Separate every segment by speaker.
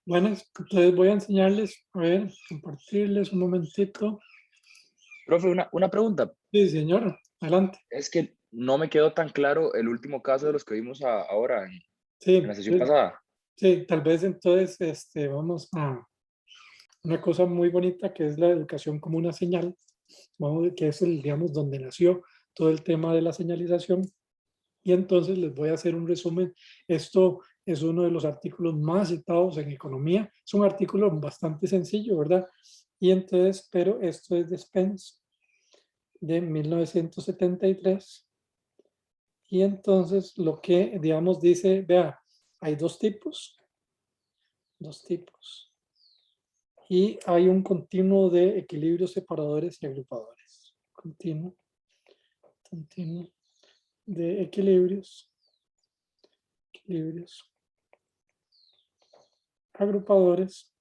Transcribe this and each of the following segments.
Speaker 1: Bueno, entonces voy a enseñarles, a ver, compartirles un momentito.
Speaker 2: Profe, una pregunta.
Speaker 1: Sí, señor, adelante.
Speaker 2: Es que no me quedó tan claro el último caso de los que vimos ahora en
Speaker 1: Sí,
Speaker 2: la sesión pasada.
Speaker 1: sí, tal vez entonces vamos a una cosa muy bonita que es la educación como una señal, vamos, que es el, digamos, donde nació todo el tema de la señalización. Y entonces les voy a hacer un resumen. Esto es uno de los artículos más citados en economía. Es un artículo bastante sencillo, ¿verdad? Y entonces, pero esto es de Spence de 1973. Y entonces lo que, digamos, dice, vea, hay dos tipos, y hay un continuo de equilibrios, separadores y agrupadores. Continuo de equilibrios, agrupadores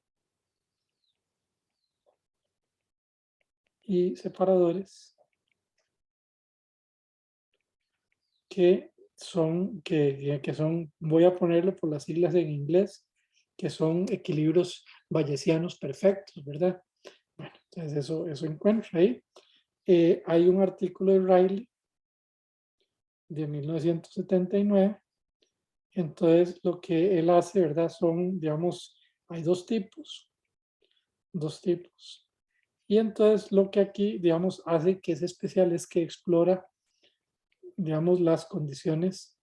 Speaker 1: y separadores que son, voy a ponerlo por las siglas en inglés, que son equilibrios bayesianos perfectos, ¿verdad? Bueno, entonces eso encuentra ahí. Hay un artículo de Riley de 1979. Entonces lo que él hace, ¿verdad? Son, digamos, hay dos tipos. Y entonces lo que aquí, digamos, hace que es especial es que explora, digamos, las condiciones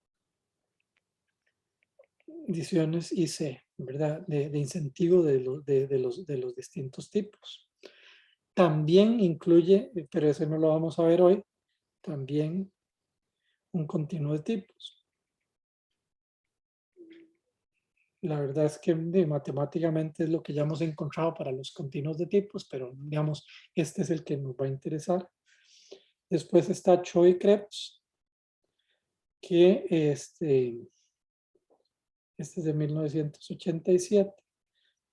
Speaker 1: IC, ¿verdad? De incentivo de los distintos tipos. También incluye, pero ese no lo vamos a ver hoy, también un continuo de tipos. La verdad es que matemáticamente es lo que ya hemos encontrado para los continuos de tipos, pero digamos, este es el que nos va a interesar. Después está Choi y Krebs, que este es de 1987.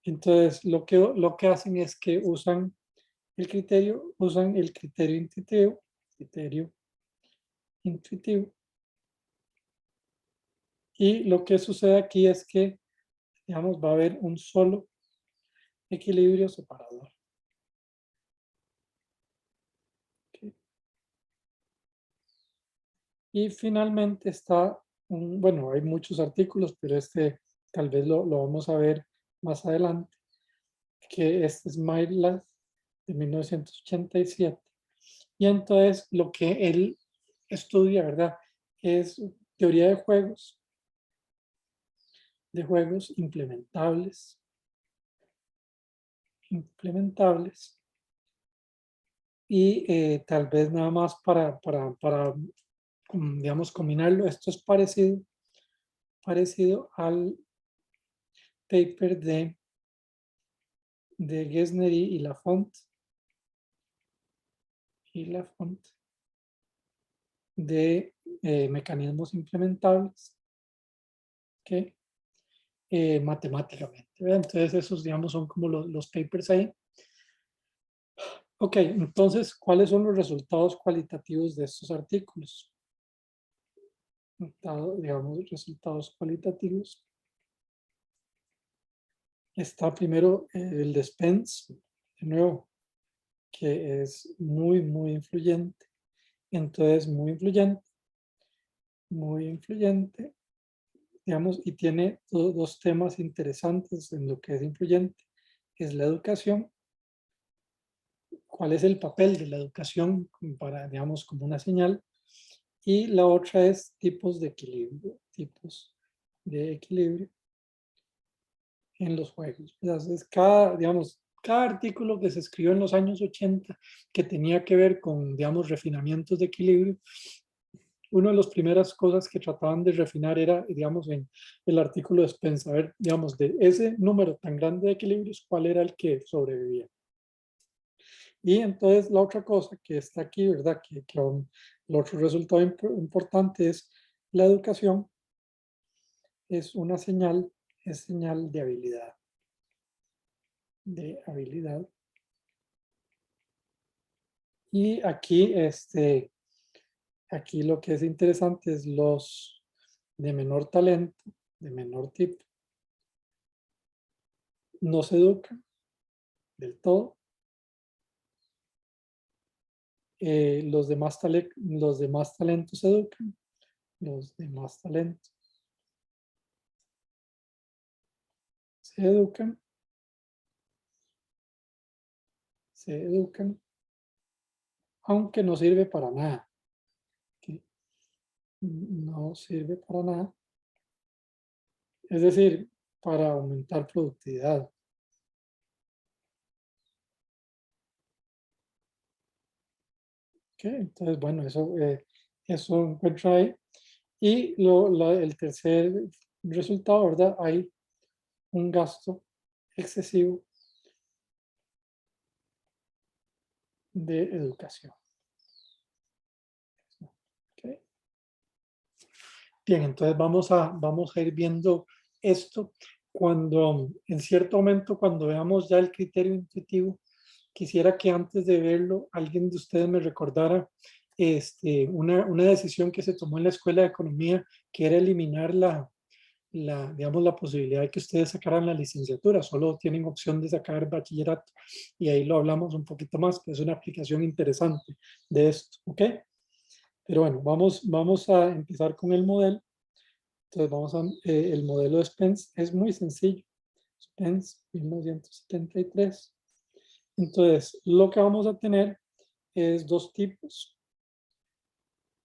Speaker 1: Entonces, lo que hacen es que usan el criterio intuitivo. Y lo que sucede aquí es que, digamos, va a haber un solo equilibrio separador. ¿Ok? Y finalmente está, bueno, hay muchos artículos, pero este tal vez lo vamos a ver más adelante, que este es Maitland de 1987. Y entonces lo que él estudia, ¿verdad? Es teoría de juegos implementables. Y tal vez nada más para, digamos, combinarlo, esto es parecido al paper de Gesner y Lafont de mecanismos implementables, que matemáticamente, ¿verdad? Entonces esos, digamos, son como los papers ahí. Ok, entonces, ¿cuáles son los resultados cualitativos de estos artículos? Digamos, resultados cualitativos. Está primero el de Spence, de nuevo, que es muy influyente. Entonces, muy influyente, digamos, y tiene dos temas interesantes en lo que es influyente. Es la educación. ¿Cuál es el papel de la educación para, digamos, como una señal? Y la otra es tipos de equilibrio en los juegos. Entonces, cada artículo que se escribió en los años 80 que tenía que ver con, digamos, refinamientos de equilibrio, una de las primeras cosas que trataban de refinar era, digamos, en el artículo de Spencer, a ver, digamos, de ese número tan grande de equilibrios, ¿cuál era el que sobrevivía? Y entonces la otra cosa que está aquí, ¿verdad? El otro resultado importante es la educación es una señal, es señal de habilidad. Y aquí, aquí lo que es interesante es los de menor talento, de menor tipo, no se educan del todo. Los demás talentos se educan. Los demás talentos se educan. Se educan. Aunque no sirve para nada. ¿Okay? No sirve para nada. Es decir, para aumentar productividad. Okay, entonces, bueno, eso encuentra ahí. Y el tercer resultado, ¿verdad? Hay un gasto excesivo de educación. Okay. Bien, entonces vamos a ir viendo esto cuando, en cierto momento, cuando veamos ya el criterio intuitivo, quisiera que antes de verlo, alguien de ustedes me recordara una decisión que se tomó en la Escuela de Economía, que era eliminar digamos, la posibilidad de que ustedes sacaran la licenciatura, solo tienen opción de sacar bachillerato, y ahí lo hablamos un poquito más, que es una aplicación interesante de esto, ¿ok? Pero bueno, vamos a empezar con el modelo. Entonces el modelo de Spence es muy sencillo. Spence, 1973. Entonces, lo que vamos a tener es dos tipos.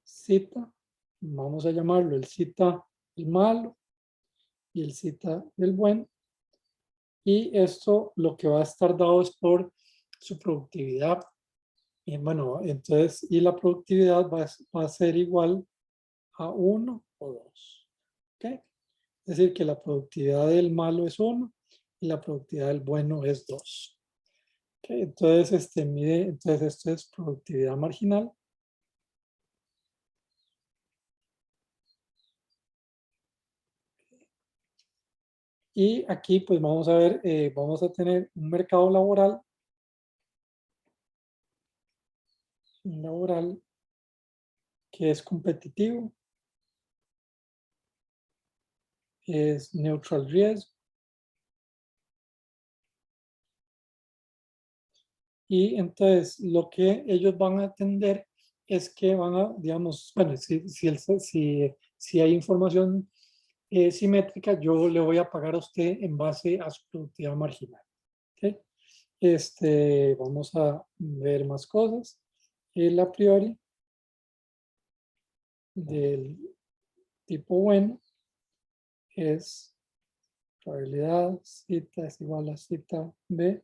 Speaker 1: Cita, vamos a llamarlo el cita el malo y el cita del bueno. Y esto lo que va a estar dado es por su productividad. Y bueno, entonces, y la productividad va a ser igual a 1 o 2. ¿Ok? Es decir, que la productividad del malo es 1 y la productividad del bueno es 2. ¿Ok? Entonces, entonces esto es productividad marginal. Y aquí pues vamos a ver, vamos a tener un mercado laboral que es competitivo, es neutral riesgo. Y entonces lo que ellos van a atender es que van a, digamos, bueno, si hay información simétrica, yo le voy a pagar a usted en base a su productividad marginal. ¿Okay? Vamos a ver más cosas. El a priori del tipo bueno es probabilidad zeta es igual a zeta b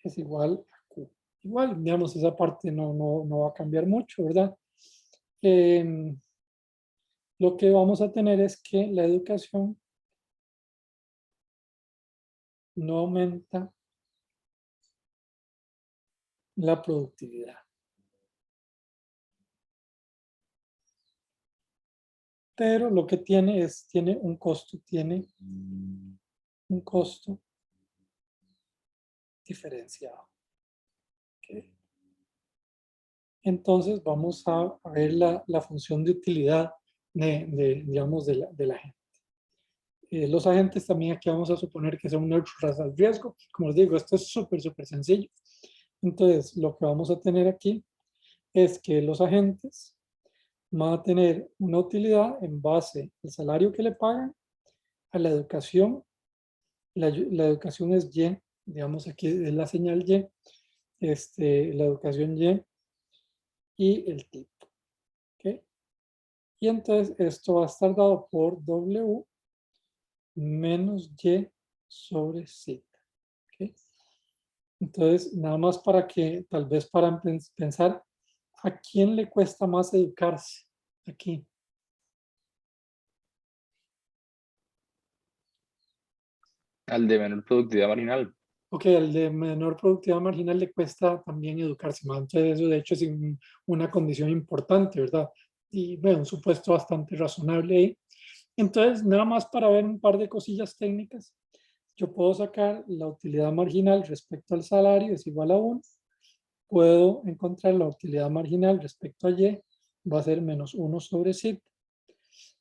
Speaker 1: es igual a q. Igual, digamos, esa parte no va a cambiar mucho, ¿verdad? Lo que vamos a tener es que la educación no aumenta la productividad. Pero lo que tiene un costo diferenciado. ¿Okay? Entonces vamos a ver la función de utilidad digamos, de la gente. Los agentes también aquí vamos a suponer que son neutros al riesgo. Como les digo, esto es súper sencillo. Entonces, lo que vamos a tener aquí es que los agentes van a tener una utilidad en base al salario que le pagan, a la educación. La educación es Y, digamos aquí es la señal Y, la educación y el tipo. ¿Okay? Y entonces esto va a estar dado por W menos Y sobre Z. ¿Okay? Entonces, nada más para que, tal vez para pensar, ¿a quién le cuesta más educarse? Aquí.
Speaker 2: Al de menor productividad marginal.
Speaker 1: Ok, al de menor productividad marginal le cuesta también educarse más. Entonces, eso de hecho es una condición importante, ¿verdad? Y bueno, un supuesto bastante razonable ahí. Entonces, nada más para ver un par de cosillas técnicas. Yo puedo sacar la utilidad marginal respecto al salario, es igual a 1. Puedo encontrar la utilidad marginal respecto a Y, va a ser menos 1 sobre Z.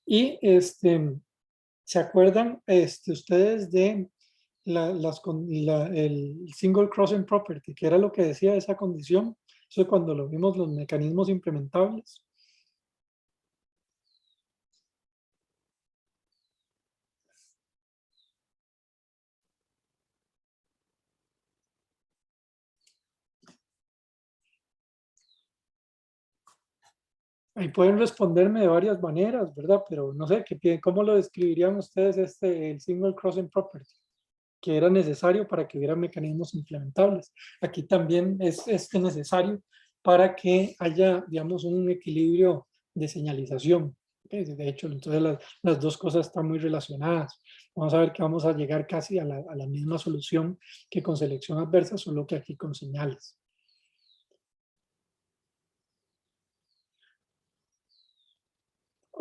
Speaker 1: Y ¿se acuerdan ustedes de el single crossing property, que era lo que decía esa condición. Eso es cuando lo vimos los mecanismos implementables. Ahí pueden responderme de varias maneras, ¿verdad? Pero no sé, ¿cómo lo describirían ustedes el single crossing property? Que era necesario para que hubiera mecanismos implementables. Aquí también es necesario para que haya, digamos, un equilibrio de señalización. De hecho, entonces las dos cosas están muy relacionadas. Vamos a ver que vamos a llegar casi a la misma solución que con selección adversa, solo que aquí con señales.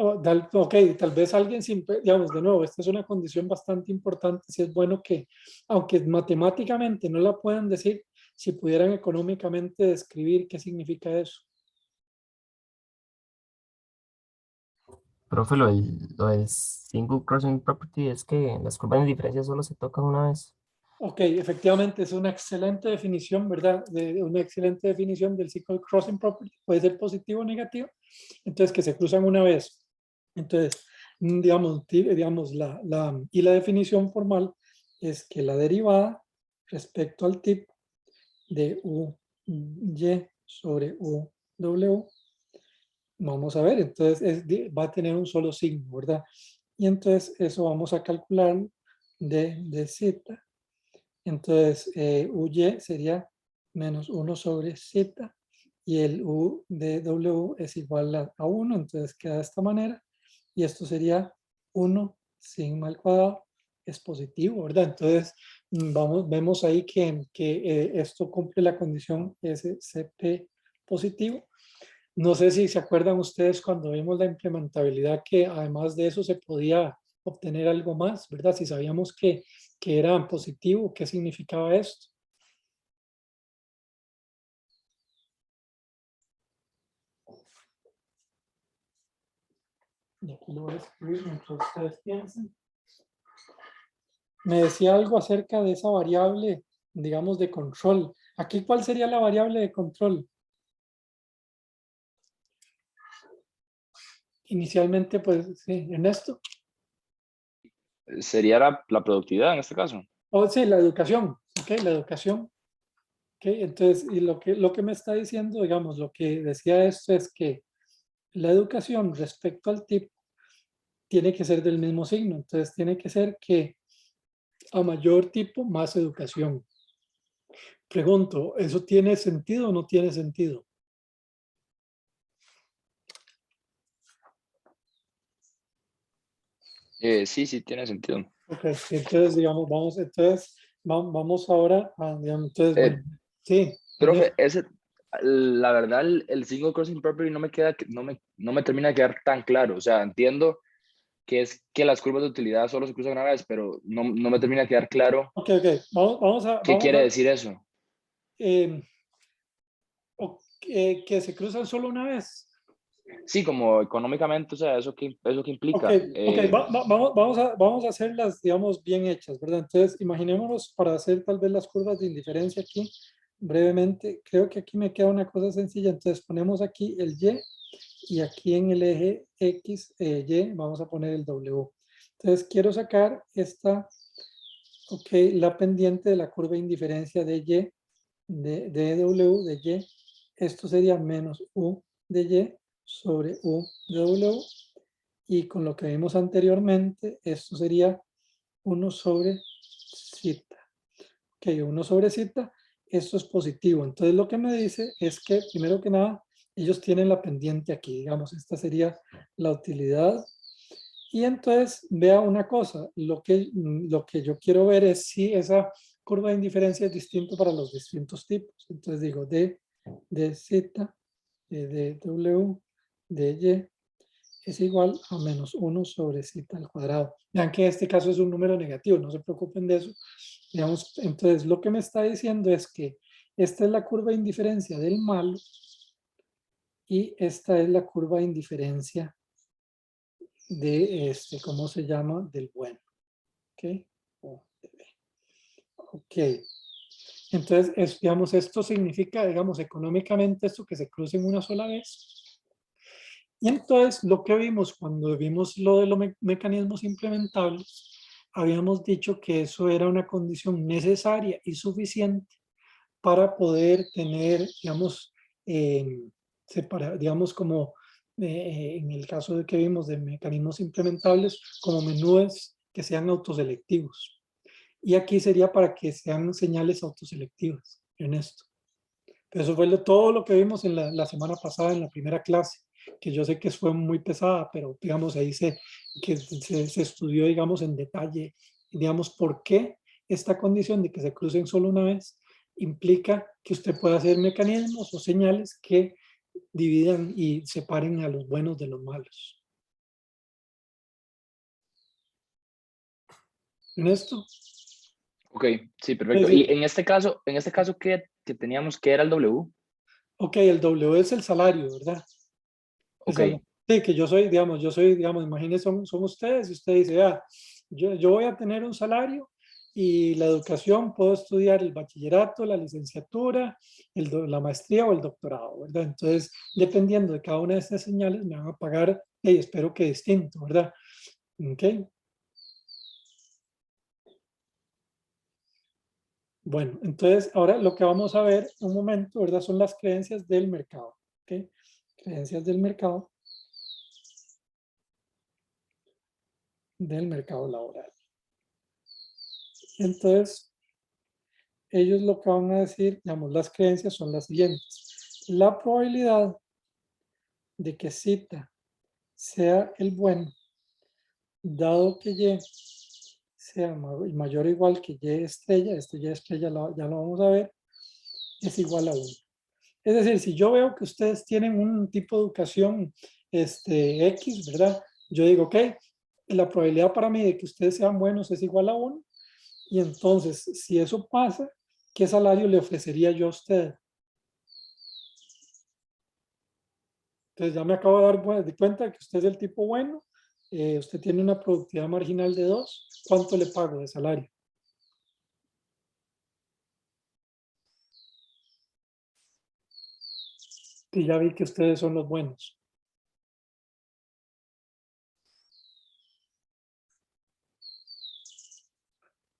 Speaker 1: Ok, tal vez alguien, digamos, de nuevo, esta es una condición bastante importante, si es bueno que, aunque matemáticamente no la puedan decir, si pudieran económicamente describir qué significa eso.
Speaker 3: Profe, lo del single crossing property es que las curvas de diferencia solo se tocan una vez.
Speaker 1: Ok, efectivamente es una excelente definición, ¿verdad? Una excelente definición del single crossing property, puede ser positivo o negativo, entonces que se cruzan una vez. Entonces, digamos y la definición formal es que la derivada respecto al tip de y sobre w, vamos a ver, entonces va a tener un solo signo, ¿verdad? Y entonces eso vamos a calcular de z. Entonces uy sería menos 1 sobre z y el u de w es igual a 1, entonces queda de esta manera y esto sería 1 sigma al cuadrado es positivo, ¿verdad? Entonces vemos ahí que esto cumple la condición SCP positivo. No sé si se acuerdan ustedes cuando vimos la implementabilidad que además de eso se podía obtener algo más, ¿verdad? Si sabíamos que era positivo, ¿qué significaba esto? Y aquí lo voy a escribir mientras ustedes piensen. Me decía algo acerca de esa variable, digamos, de control. Aquí, ¿cuál sería la variable de control? Inicialmente, pues, sí, en esto.
Speaker 2: Sería la productividad en este caso.
Speaker 1: Oh, sí, la educación, ¿ok? La educación. ¿Ok? Entonces, y lo que me está diciendo, digamos, lo que decía esto es que la educación respecto al tipo tiene que ser del mismo signo. Entonces, tiene que ser que a mayor tipo, más educación. Pregunto, ¿eso tiene sentido o no tiene sentido?
Speaker 2: Sí, sí, tiene sentido.
Speaker 1: Ok, entonces, digamos, vamos ahora a, digamos, entonces, bueno,
Speaker 2: Eh,
Speaker 1: sí,
Speaker 2: Profe, la verdad, el single crossing property no me queda, no me termina de quedar tan claro. O sea, entiendo que es que las curvas de utilidad solo se cruzan una vez, pero no me termina de quedar claro
Speaker 1: ok,
Speaker 2: qué quiere decir eso.
Speaker 1: eh, que se cruzan solo una vez.
Speaker 2: Sí, como económicamente, o sea, eso que
Speaker 1: Ok,
Speaker 2: implica.
Speaker 1: vamos a hacerlas, digamos, bien hechas, ¿verdad? Entonces, imaginémonos para hacer tal vez las curvas de indiferencia aquí, brevemente, creo que aquí me queda una cosa sencilla, entonces ponemos aquí el y aquí en el eje X, Y, vamos a poner el W. Entonces, quiero sacar ok, la pendiente de la curva de indiferencia de Y, de W, de Y, esto sería menos U de Y sobre U de W, y con lo que vimos anteriormente, esto sería 1 sobre zeta. Ok, 1 sobre zeta, esto es positivo. Entonces lo que me dice es que, primero que nada, ellos tienen la pendiente aquí, digamos, esta sería la utilidad. Y entonces, vea una cosa, lo que yo quiero ver es si esa curva de indiferencia es distinto para los distintos tipos. Entonces digo, de z, de w, de y, es igual a menos 1 sobre z al cuadrado. Vean que en este caso es un número negativo, no se preocupen de eso. Digamos, entonces lo que me está diciendo es que esta es la curva de indiferencia del malo y esta es la curva de indiferencia de ¿cómo se llama? Del bueno. ¿Ok? O de B. Ok. Entonces, digamos, esto significa, digamos, económicamente esto que se crucen una sola vez. Y entonces, lo que vimos cuando vimos lo de los mecanismos implementables, habíamos dicho que eso era una condición necesaria y suficiente para poder tener, digamos, digamos como en el caso de que vimos de mecanismos implementables, como menús que sean autoselectivos. Y aquí sería para que sean señales autoselectivas en esto. Pero eso fue todo lo que vimos en la semana pasada en la primera clase, que yo sé que fue muy pesada, pero digamos ahí se estudió, digamos, en detalle, digamos, por qué esta condición de que se crucen solo una vez implica que usted pueda hacer mecanismos o señales que dividan y separen a los buenos de los malos. ¿En esto?
Speaker 2: Ok, sí, perfecto.
Speaker 1: Es
Speaker 2: Y
Speaker 1: decir,
Speaker 2: en este caso ¿qué teníamos? ¿Qué era el W?
Speaker 1: ok, el W es el salario, ¿verdad? El
Speaker 2: Ok,
Speaker 1: salario. Sí, que yo soy, digamos, imagínense, son ustedes y usted dice, yo voy a tener un salario y la educación, puedo estudiar el bachillerato, la licenciatura, la maestría o el doctorado, ¿verdad? Entonces, dependiendo de cada una de estas señales, me van a pagar, y espero que distinto, ¿verdad? Ok. Bueno, entonces ahora lo que vamos a ver un momento, ¿verdad? Son las creencias del mercado, ¿ok? Creencias del mercado laboral. Entonces, ellos lo que van a decir, digamos, las creencias son las siguientes. La probabilidad de que cita sea el bueno, dado que Y sea mayor o igual que Y estrella, este Y estrella ya lo vamos a ver, es igual a 1. Es decir, si yo veo que ustedes tienen un tipo de educación X, ¿verdad? Yo digo, ok, la probabilidad para mí de que ustedes sean buenos es igual a 1. Y entonces, si eso pasa, ¿qué salario le ofrecería yo a usted? Entonces ya me acabo de dar de cuenta que usted es el tipo bueno, usted tiene una productividad marginal de 2, ¿cuánto le pago de salario? Y ya vi que ustedes son los buenos.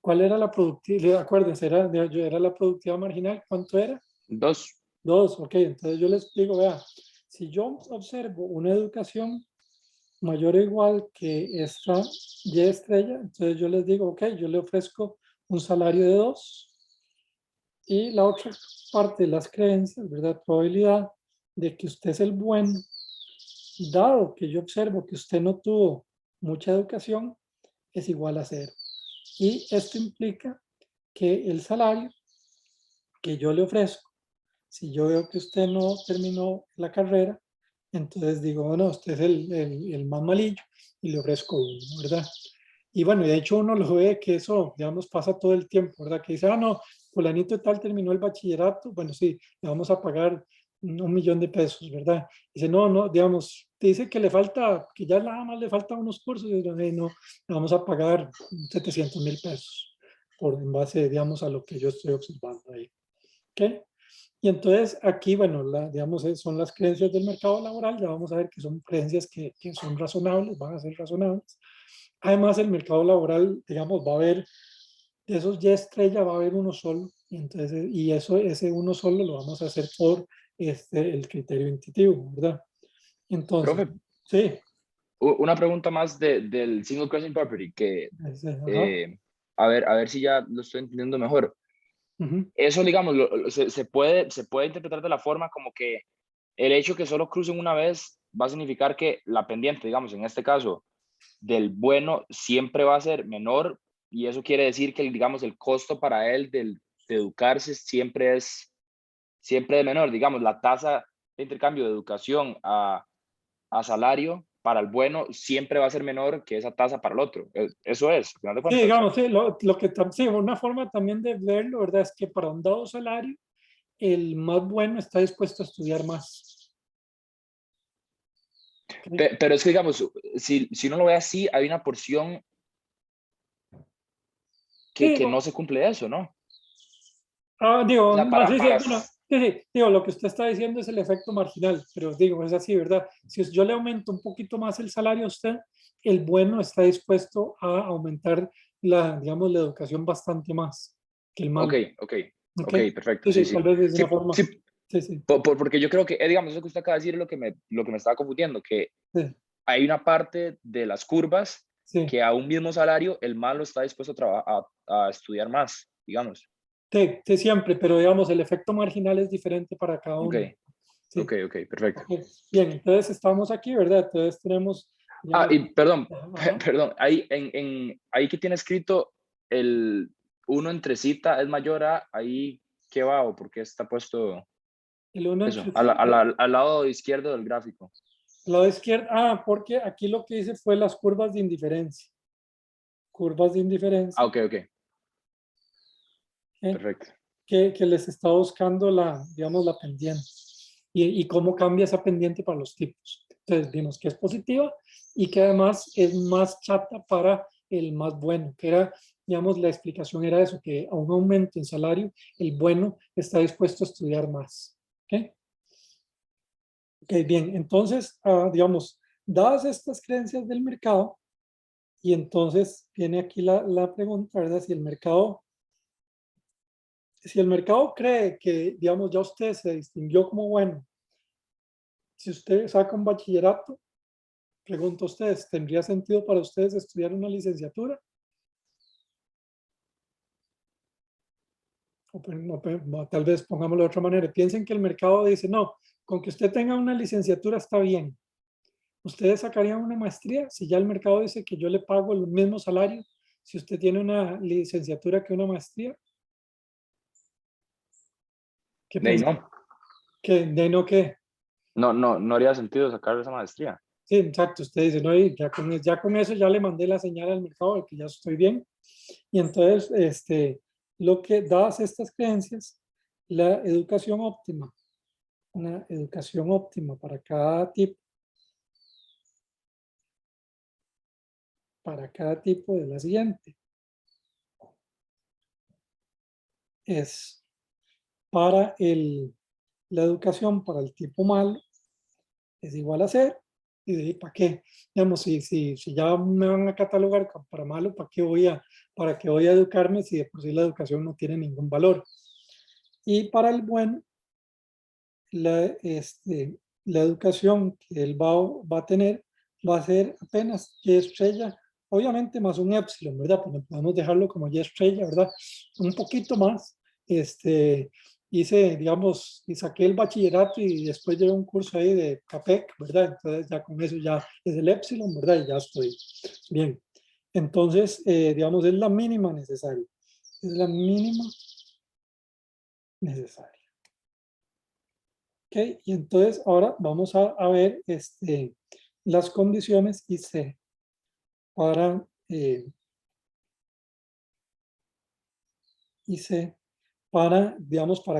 Speaker 1: ¿Cuál era la productividad? Acuérdense, era la productividad marginal, ¿cuánto era?
Speaker 2: 2.
Speaker 1: 2, ok, entonces yo les explico, vea, si yo observo una educación mayor o igual que esta Y estrella, entonces yo les digo, ok, yo le ofrezco un salario de 2 y la otra parte de las creencias, ¿verdad? Probabilidad de que usted es el bueno, dado que yo observo que usted no tuvo mucha educación, es igual a 0. Y esto implica que el salario que yo le ofrezco, si yo veo que usted no terminó la carrera, entonces digo, bueno, usted es el más malillo y le ofrezco 1, ¿verdad? Y bueno, de hecho uno lo ve que eso, digamos, pasa todo el tiempo, ¿verdad? Que dice, no, fulanito de tal terminó el bachillerato, bueno, sí, le vamos a pagar 1.000.000 de pesos, ¿verdad? Dice, no, digamos, te dice que le falta, que ya nada más le faltan unos cursos, y dice, no, le vamos a pagar 700.000 pesos, en base, digamos, a lo que yo estoy observando ahí. ¿Ok? Y entonces aquí, bueno, digamos, son las creencias del mercado laboral, ya vamos a ver que son creencias que son razonables, van a ser razonables. Además, el mercado laboral, digamos, va a haber, de esos Y estrella va a haber uno solo, y entonces, ese uno solo lo vamos a hacer por el criterio intuitivo, ¿verdad? Entonces,
Speaker 2: Profe,
Speaker 1: sí,
Speaker 2: una pregunta más del single crossing property, que
Speaker 1: ajá,
Speaker 2: a ver si ya lo estoy entendiendo mejor.
Speaker 1: ujú,
Speaker 2: Eso, digamos, se puede interpretar de la forma como que el hecho que solo crucen una vez va a significar que la pendiente, digamos, en este caso, del bueno siempre va a ser menor, y eso quiere decir que, digamos, el costo para él de educarse siempre es menor. Digamos, la tasa de intercambio de educación a salario para el bueno siempre va a ser menor que esa tasa para el otro. Eso es, al final de
Speaker 1: sí,
Speaker 2: cuentas.
Speaker 1: digamos, sí, sí, una forma también de verlo, ¿verdad? Es que para un dado salario, el más bueno está dispuesto a estudiar más. ¿Ok?
Speaker 2: Pero es que, digamos, si uno lo ve así, hay una porción
Speaker 1: Sí,
Speaker 2: que no se cumple eso, ¿no?
Speaker 1: Digo,
Speaker 2: O sea,
Speaker 1: no, sí, sí,
Speaker 2: para,
Speaker 1: bueno, sí, sí, digo, lo que usted está diciendo es el efecto marginal, pero digo, es así, ¿verdad? Si yo le aumento un poquito más el salario a usted, el bueno está dispuesto a aumentar digamos, la educación bastante más que el
Speaker 2: ok,
Speaker 1: malo,
Speaker 2: ok,
Speaker 1: ¿ok?
Speaker 2: ok, perfecto,
Speaker 1: Sí,
Speaker 2: sí,
Speaker 1: sí, tal
Speaker 2: sí.
Speaker 1: vez es
Speaker 2: Sí,
Speaker 1: una forma,
Speaker 2: sí,
Speaker 1: sí, sí,
Speaker 2: porque yo creo que, digamos, eso que usted acaba de decir es lo que me estaba confundiendo, que
Speaker 1: sí,
Speaker 2: hay una parte de las curvas
Speaker 1: sí,
Speaker 2: que a un mismo salario el malo está dispuesto a estudiar más, digamos.
Speaker 1: sí, sí, siempre, pero digamos, el efecto marginal es diferente para cada
Speaker 2: Ok,
Speaker 1: uno,
Speaker 2: ok,
Speaker 1: sí.
Speaker 2: ok, perfecto.
Speaker 1: Ok. Bien, entonces estamos aquí, ¿verdad? Entonces tenemos,
Speaker 2: Ah,
Speaker 1: digamos,
Speaker 2: y perdón,
Speaker 1: ajá,
Speaker 2: perdón, ahí, ahí que tiene escrito el 1 entre cita es mayor a, ahí, ¿qué va o por qué está puesto
Speaker 1: el uno
Speaker 2: eso?
Speaker 1: entre
Speaker 2: Al lado izquierdo del gráfico.
Speaker 1: lado izquierdo, porque aquí lo que hice fue las curvas de indiferencia. Curvas de
Speaker 2: Ah,
Speaker 1: indiferencia,
Speaker 2: ok, ok,
Speaker 1: ¿ok?
Speaker 2: perfecto.
Speaker 1: Que les está buscando digamos, la pendiente y cómo cambia esa pendiente para los tipos. Entonces vimos que es positiva y que además es más chata para el más bueno, que era, digamos, la explicación era eso, que a un aumento en salario, el bueno está dispuesto a estudiar más. ¿Ok? Ok, bien, entonces, digamos, dadas estas creencias del mercado, y entonces viene aquí la pregunta, ¿verdad? Si el mercado cree que, digamos, ya usted se distinguió como bueno, si usted saca un bachillerato, pregunto a ustedes, ¿tendría sentido para ustedes estudiar una licenciatura? Tal vez pongámoslo de otra manera. Piensen que el mercado dice, no, con que usted tenga una licenciatura está bien. ¿Ustedes sacarían una maestría? Si ya el mercado dice que yo le pago el mismo salario, si usted tiene una licenciatura que una maestría, ¿qué
Speaker 2: De ahí
Speaker 1: piensa?
Speaker 2: no,
Speaker 1: ¿Que de no qué?
Speaker 2: no haría sentido sacar esa maestría.
Speaker 1: Sí, exacto. Usted dice, no, y ya con eso ya le mandé la señal al mercado de que ya estoy bien. Y entonces, lo que dadas estas creencias, la educación óptima, una educación óptima para cada tipo de la siguiente, es para la educación para el tipo malo, es igual a cero. Y de ahí, ¿para qué? Digamos, si ya me van a catalogar para malo, ¿para qué voy a educarme si de por sí la educación no tiene ningún valor? Y para el bueno, la educación que él va a tener va a ser apenas Y estrella, obviamente más un epsilon, ¿verdad? Pues no podemos dejarlo como Y estrella, ¿verdad? Un poquito más. Hice, digamos, y saqué el bachillerato y después llevé un curso ahí de CAPEC, ¿verdad? Entonces ya con eso ya es el epsilon, ¿verdad? Y ya estoy bien. Entonces, digamos, es la mínima necesaria. Es la mínima necesaria. Ok, y entonces ahora vamos a ver las condiciones IC para, IC para, digamos, para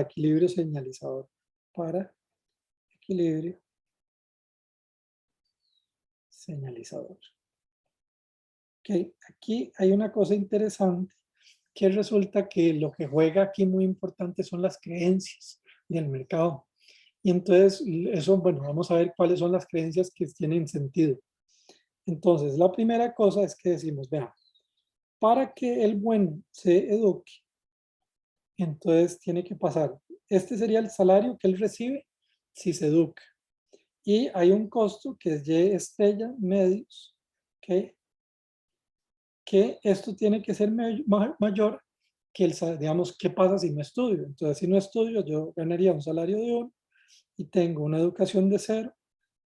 Speaker 1: equilibrio señalizador. Para equilibrio señalizador. Ok, aquí hay una cosa interesante que resulta que lo que juega aquí muy importante son las creencias del mercado. Y entonces, eso, bueno, vamos a ver cuáles son las creencias que tienen sentido. Entonces, la primera cosa es que decimos, vean, para que el bueno se eduque, entonces tiene que pasar. Este sería el salario que él recibe si se educa. Y hay un costo que es Y estrella medios, ¿okay? Que esto tiene que ser mayor que digamos, ¿qué pasa si no estudio? Entonces, si no estudio, yo ganaría un salario de 1 y tengo una educación de 0,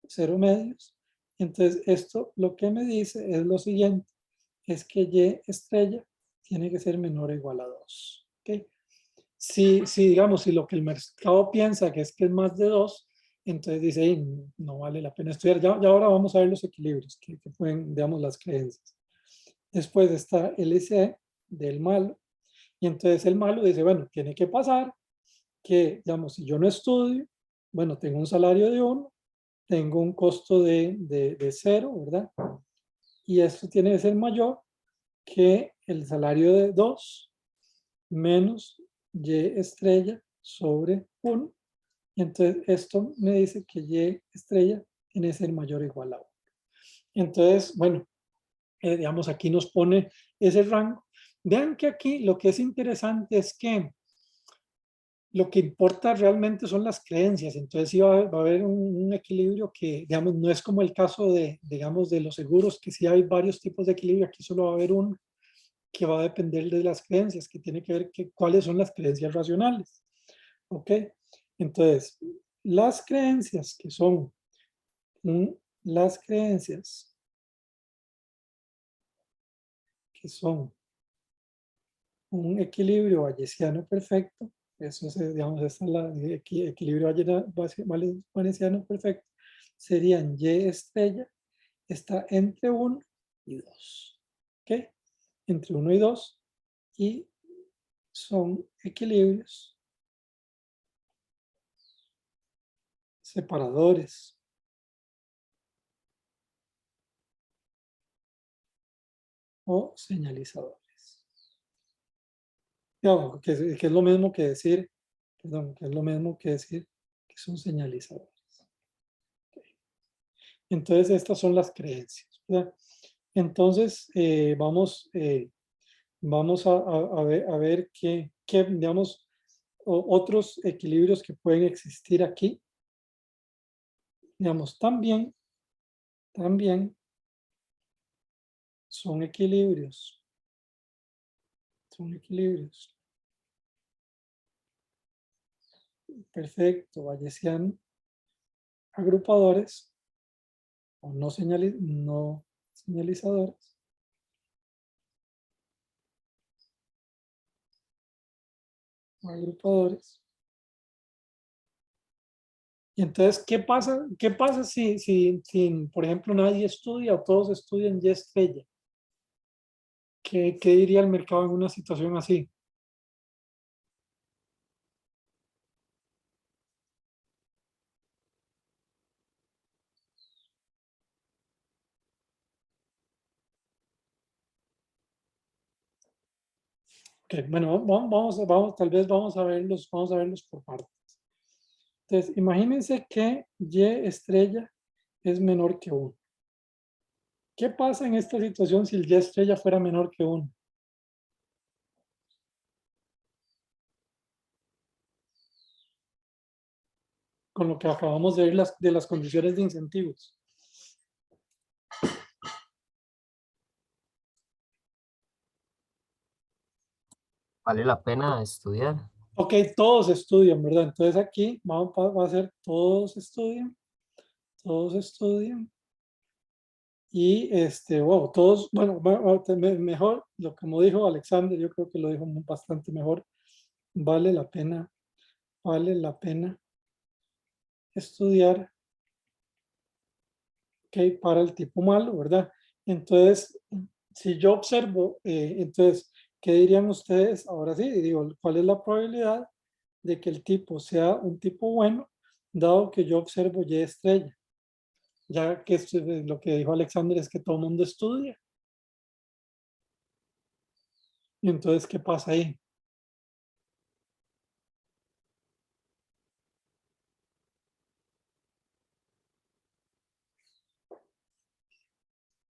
Speaker 1: 0 medios. Entonces, esto lo que me dice es lo siguiente, es que Y estrella tiene que ser menor o igual a 2. ¿Okay? Si, digamos, si lo que el mercado piensa que es más de 2, entonces dice, no vale la pena estudiar. Ya ahora vamos a ver los equilibrios que pueden, digamos, las creencias. Después está el IC del malo. Y entonces el malo dice, bueno, tiene que pasar que, digamos, si yo no estudio, bueno, tengo un salario de 1, tengo un costo de 0, ¿verdad? Y esto tiene que ser mayor que el salario de 2 menos Y estrella sobre 1. Y entonces esto me dice que Y estrella tiene que ser mayor o igual a 1. Entonces, bueno, digamos, aquí nos pone ese rango. Vean que aquí lo que es interesante es que lo que importa realmente son las creencias. Entonces sí va a haber un equilibrio que, digamos, no es como el caso de, digamos, de los seguros, que sí hay varios tipos de equilibrio. Aquí solo va a haber uno que va a depender de las creencias, que tiene que ver que, cuáles son las creencias racionales. ¿Ok? Entonces, las creencias que son las creencias que son un equilibrio bayesiano perfecto, eso es, digamos, esta es la equilibrio bayesiano perfecto, serían Y estrella, está entre 1 y 2. ¿Ok? Entre 1 y 2, y son equilibrios separadores o señalizadores. Digamos, que es lo mismo que decir, perdón, que es lo mismo que decir que son señalizadores. Okay. Entonces, estas son las creencias, ¿verdad? Entonces, vamos a ver qué, digamos, otros equilibrios que pueden existir aquí. Digamos, también son equilibrios. Son equilibrios. Perfecto, bayesiano. Agrupadores o no señalizadores. O agrupadores. Y entonces, ¿qué pasa? ¿Qué pasa si, por ejemplo, nadie estudia o todos estudian Y estrella? ¿Qué diría el mercado en una situación así? Okay, bueno, tal vez vamos a verlos por partes. Entonces, imagínense que Y estrella es menor que 1. ¿Qué pasa en esta situación si el Y estrella fuera menor que 1? Con lo que acabamos de ver de las condiciones de incentivos.
Speaker 3: Vale la pena estudiar.
Speaker 1: Ok, todos estudian, ¿verdad? Entonces aquí va a ser todos estudian. Y wow, todos, bueno, mejor, lo como dijo Alexander, yo creo que lo dijo bastante mejor. Vale la pena estudiar, ok, para el tipo malo, ¿verdad? Entonces, si yo observo, entonces, ¿qué dirían ustedes? Ahora sí, digo, ¿cuál es la probabilidad de que el tipo sea un tipo bueno, dado que yo observo Y estrella? Ya que lo que dijo Alexander es que todo el mundo estudia. Y entonces, ¿qué pasa ahí?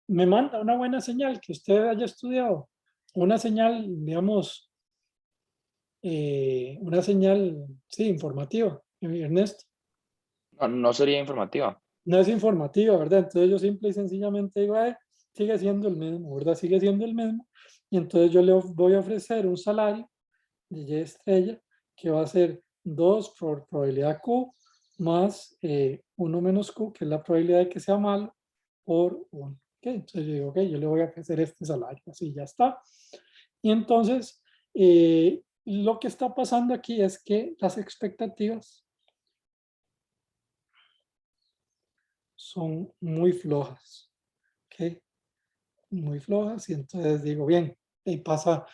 Speaker 1: Me manda una buena señal que usted haya estudiado. Una señal, digamos, una señal, sí, informativa, Ernesto.
Speaker 2: No, no sería informativa.
Speaker 1: No es informativa, ¿verdad? Entonces yo simple y sencillamente digo, sigue siendo el mismo, ¿verdad? Sigue siendo el mismo. Y entonces yo le voy a ofrecer un salario de Y estrella que va a ser 2 por probabilidad Q más 1 menos Q, que es la probabilidad de que sea malo, por 1. Okay, entonces yo digo, ok, yo le voy a ofrecer este salario, así ya está. Y entonces, lo que está pasando aquí es que las expectativas son muy flojas, ¿ok? Muy flojas, y entonces digo, bien, y pasa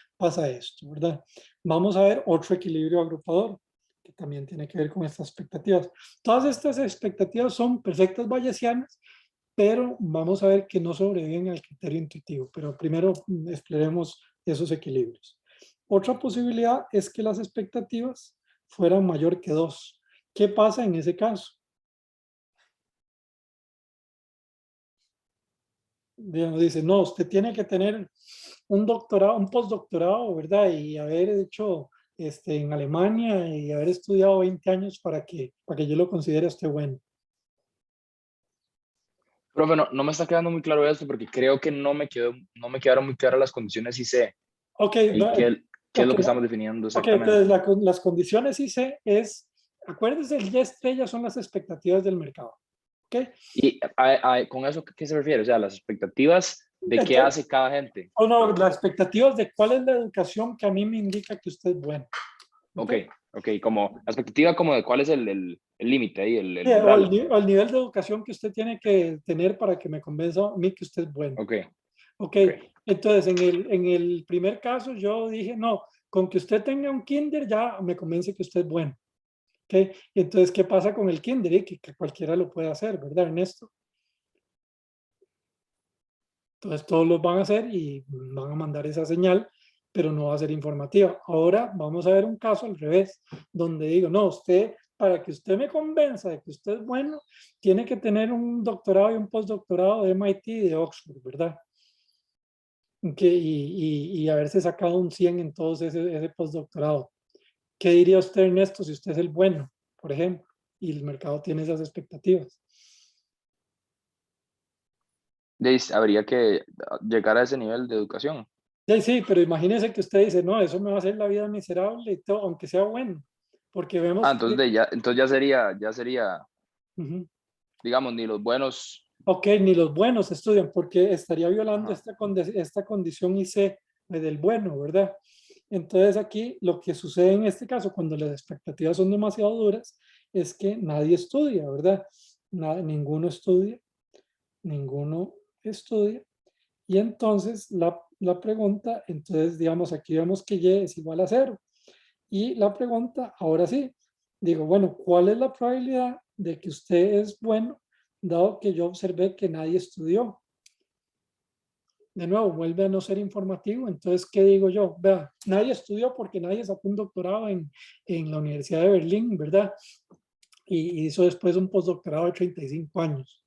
Speaker 1: esto, ¿verdad? Vamos a ver otro equilibrio agrupador, que también tiene que ver con estas expectativas. Todas estas expectativas son perfectas bayesianas, pero vamos a ver que no sobreviven al criterio intuitivo. Pero primero exploremos esos equilibrios. Otra posibilidad es que las expectativas fueran mayor que 2. ¿Qué pasa en ese caso? Digamos, dice, no, usted tiene que tener un doctorado, un postdoctorado, ¿verdad? Y haber hecho en Alemania y haber estudiado 20 años para que yo lo considere a usted bueno.
Speaker 2: Profe, no me está quedando muy claro esto porque creo que no me quedaron muy claras las condiciones IC.
Speaker 1: Ok,
Speaker 2: ¿Y qué es lo
Speaker 1: ok,
Speaker 2: que estamos definiendo
Speaker 1: ok, entonces
Speaker 2: exactamente?
Speaker 1: las condiciones IC es, acuérdense, el Y estrella son las expectativas del mercado. ¿Ok?
Speaker 2: Y con eso, ¿qué se refiere? O sea, las expectativas de qué
Speaker 1: Entonces,
Speaker 2: hace cada gente.
Speaker 1: o no, las expectativas de cuál es la educación que a mí me indica que usted es bueno. ¿Ok?
Speaker 2: Ok, ok, como la expectativa como de cuál es el límite ahí, el
Speaker 1: Sí, o
Speaker 2: umbral.
Speaker 1: o el nivel de educación que usted tiene que tener para que me convenza a mí que usted es bueno.
Speaker 2: Ok,
Speaker 1: Ok,
Speaker 2: ok.
Speaker 1: entonces en el primer caso yo dije, no, con que usted tenga un kinder ya me convence que usted es bueno. Ok, entonces, ¿qué pasa con el kinder? Que cualquiera lo puede hacer, ¿verdad, Ernesto? Entonces todos los van a hacer y van a mandar esa señal, pero no va a ser informativa. Ahora vamos a ver un caso al revés, donde digo, no, usted, para que usted me convenza de que usted es bueno, tiene que tener un doctorado y un postdoctorado de MIT y de Oxford, ¿verdad? Y haberse sacado un 100 en todos ese postdoctorado. ¿Qué diría usted, Ernesto, si usted es el bueno, por ejemplo, y el mercado tiene esas expectativas?
Speaker 2: Habría que llegar a ese nivel de educación.
Speaker 1: Sí, sí, pero imagínese que usted dice, no, eso me va a hacer la vida miserable y todo, aunque sea bueno, porque vemos
Speaker 2: Entonces,
Speaker 1: que,
Speaker 2: entonces ya sería,
Speaker 1: ujú,
Speaker 2: digamos, ni los buenos.
Speaker 1: ok, ni los buenos estudian, porque estaría violando
Speaker 2: Ajá.
Speaker 1: esta condición IC del bueno, ¿verdad? Entonces aquí lo que sucede en este caso, cuando las expectativas son demasiado duras, es que nadie estudia, ¿verdad? Ninguno estudia, y entonces la pregunta, entonces digamos aquí vemos que Y es igual a 0. Y la pregunta, ahora sí, digo, bueno, ¿cuál es la probabilidad de que usted es bueno, dado que yo observé que nadie estudió? De nuevo, vuelve a no ser informativo. Entonces, ¿qué digo yo? Vea, nadie estudió porque nadie sacó un doctorado en la Universidad de Berlín, ¿verdad? Y hizo después un postdoctorado de 35 años.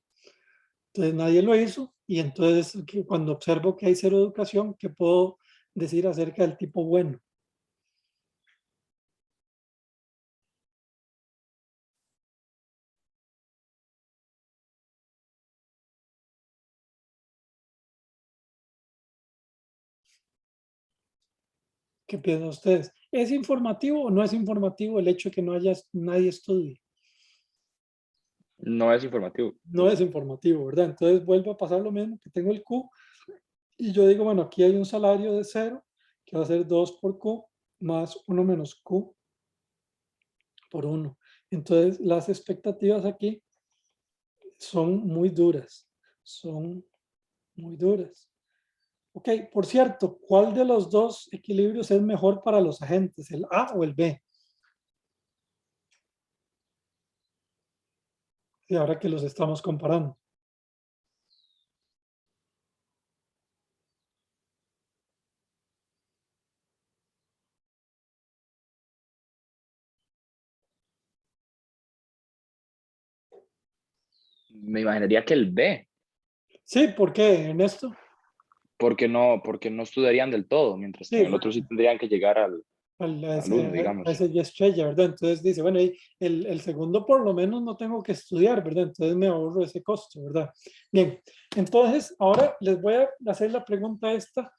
Speaker 1: Entonces, nadie lo hizo. Y entonces, cuando observo que hay cero educación, ¿qué puedo decir acerca del tipo bueno? ¿Qué piensan ustedes? ¿Es informativo o no es informativo el hecho de que no haya nadie estudie?
Speaker 2: No es informativo.
Speaker 1: No es informativo, ¿verdad? Entonces vuelvo a pasar lo mismo, que tengo el Q y yo digo, bueno, aquí hay un salario de 0, que va a ser 2 por Q más 1 menos Q por 1. Entonces las expectativas aquí son muy duras, son muy duras. Ok, por cierto, ¿cuál de los dos equilibrios es mejor para los agentes, el A o el B? Y ahora que los estamos comparando.
Speaker 2: Me imaginaría que el B,
Speaker 1: Sí, ¿por qué, Ernesto?
Speaker 2: porque no estudiarían del todo, mientras que
Speaker 1: Sí,
Speaker 2: en el otro sí tendrían que llegar al uno,
Speaker 1: a
Speaker 2: digamos.
Speaker 1: ese Y estrella, ¿verdad? Entonces dice, bueno, y el segundo por lo menos no tengo que estudiar, ¿verdad? Entonces me ahorro ese costo, ¿verdad? Bien, entonces ahora les voy a hacer la pregunta esta.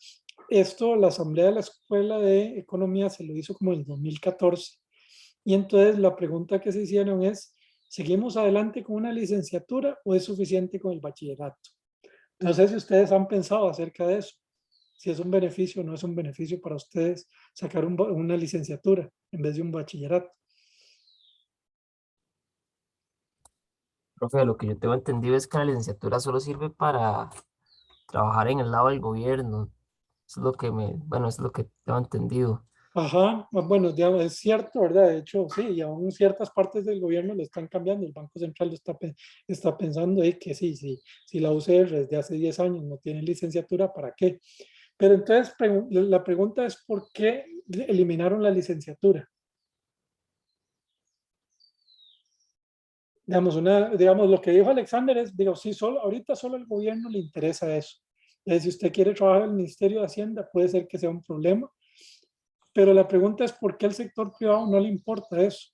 Speaker 1: Esto, la Asamblea de la Escuela de Economía se lo hizo como en el 2014. Y entonces la pregunta que se hicieron es, ¿seguimos adelante con una licenciatura o es suficiente con el bachillerato? No sé si ustedes han pensado acerca de eso, si es un beneficio o no es un beneficio para ustedes sacar una licenciatura en vez de un bachillerato.
Speaker 3: Profe, lo que yo tengo entendido es que la licenciatura solo sirve para trabajar en el lado del gobierno. Eso es lo que bueno, eso es lo que tengo entendido.
Speaker 1: Ajá, bueno, digamos, es cierto, ¿verdad? De hecho, sí, y aún ciertas partes del gobierno lo están cambiando. El Banco Central está pensando que sí, sí, si la UCR desde hace 10 años no tiene licenciatura, ¿para qué? Pero entonces la pregunta es ¿por qué eliminaron la licenciatura? Digamos, lo que dijo Alexander es, digo, sí, ahorita solo al gobierno le interesa eso. Si usted quiere trabajar en el Ministerio de Hacienda, puede ser que sea un problema. Pero la pregunta es ¿por qué al sector privado no le importa eso?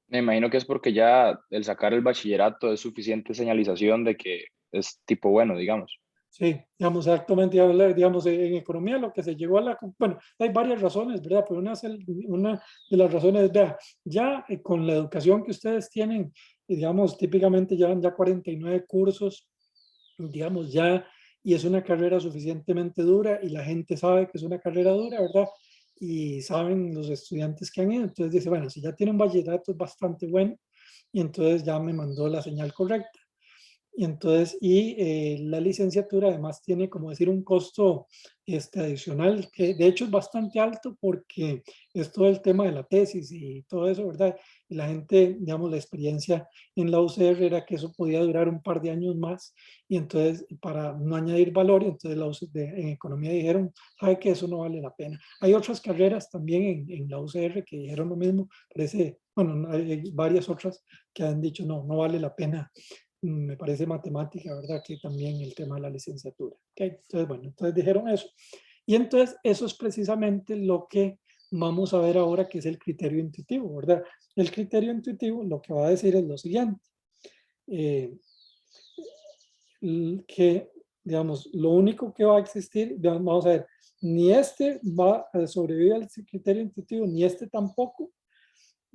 Speaker 2: Me imagino que es porque ya el sacar el bachillerato es suficiente señalización de que es tipo bueno, digamos.
Speaker 1: Sí, digamos, exactamente, digamos, en economía lo que se llegó a bueno, hay varias razones, ¿verdad? Pero una de las razones, vea, ya con la educación que ustedes tienen, digamos, típicamente llevan ya 49 cursos, digamos, ya, y es una carrera suficientemente dura y la gente sabe que es una carrera dura, ¿verdad? Y saben los estudiantes que han ido, entonces dice, bueno, si ya tiene un bachillerato es bastante bueno, y entonces ya me mandó la señal correcta. Y entonces, la licenciatura además tiene, como decir, un costo adicional, que de hecho es bastante alto porque es todo el tema de la tesis y todo eso, ¿verdad? Y la gente, digamos, la experiencia en la UCR era que eso podía durar un par de años más. Y entonces, para no añadir valor, entonces en economía dijeron, sabe que eso no vale la pena. Hay otras carreras también en la UCR que dijeron lo mismo, parece, bueno, hay varias otras que han dicho, no, no vale la pena, me parece matemática, ¿verdad? Que también el tema de la licenciatura. ¿Okay? Entonces, bueno, entonces dijeron eso. Y entonces eso es precisamente lo que vamos a ver ahora, que es el criterio intuitivo, ¿verdad? El criterio intuitivo lo que va a decir es lo siguiente, que, digamos, lo único que va a existir, vamos a ver, ni este va a sobrevivir al criterio intuitivo, ni este tampoco,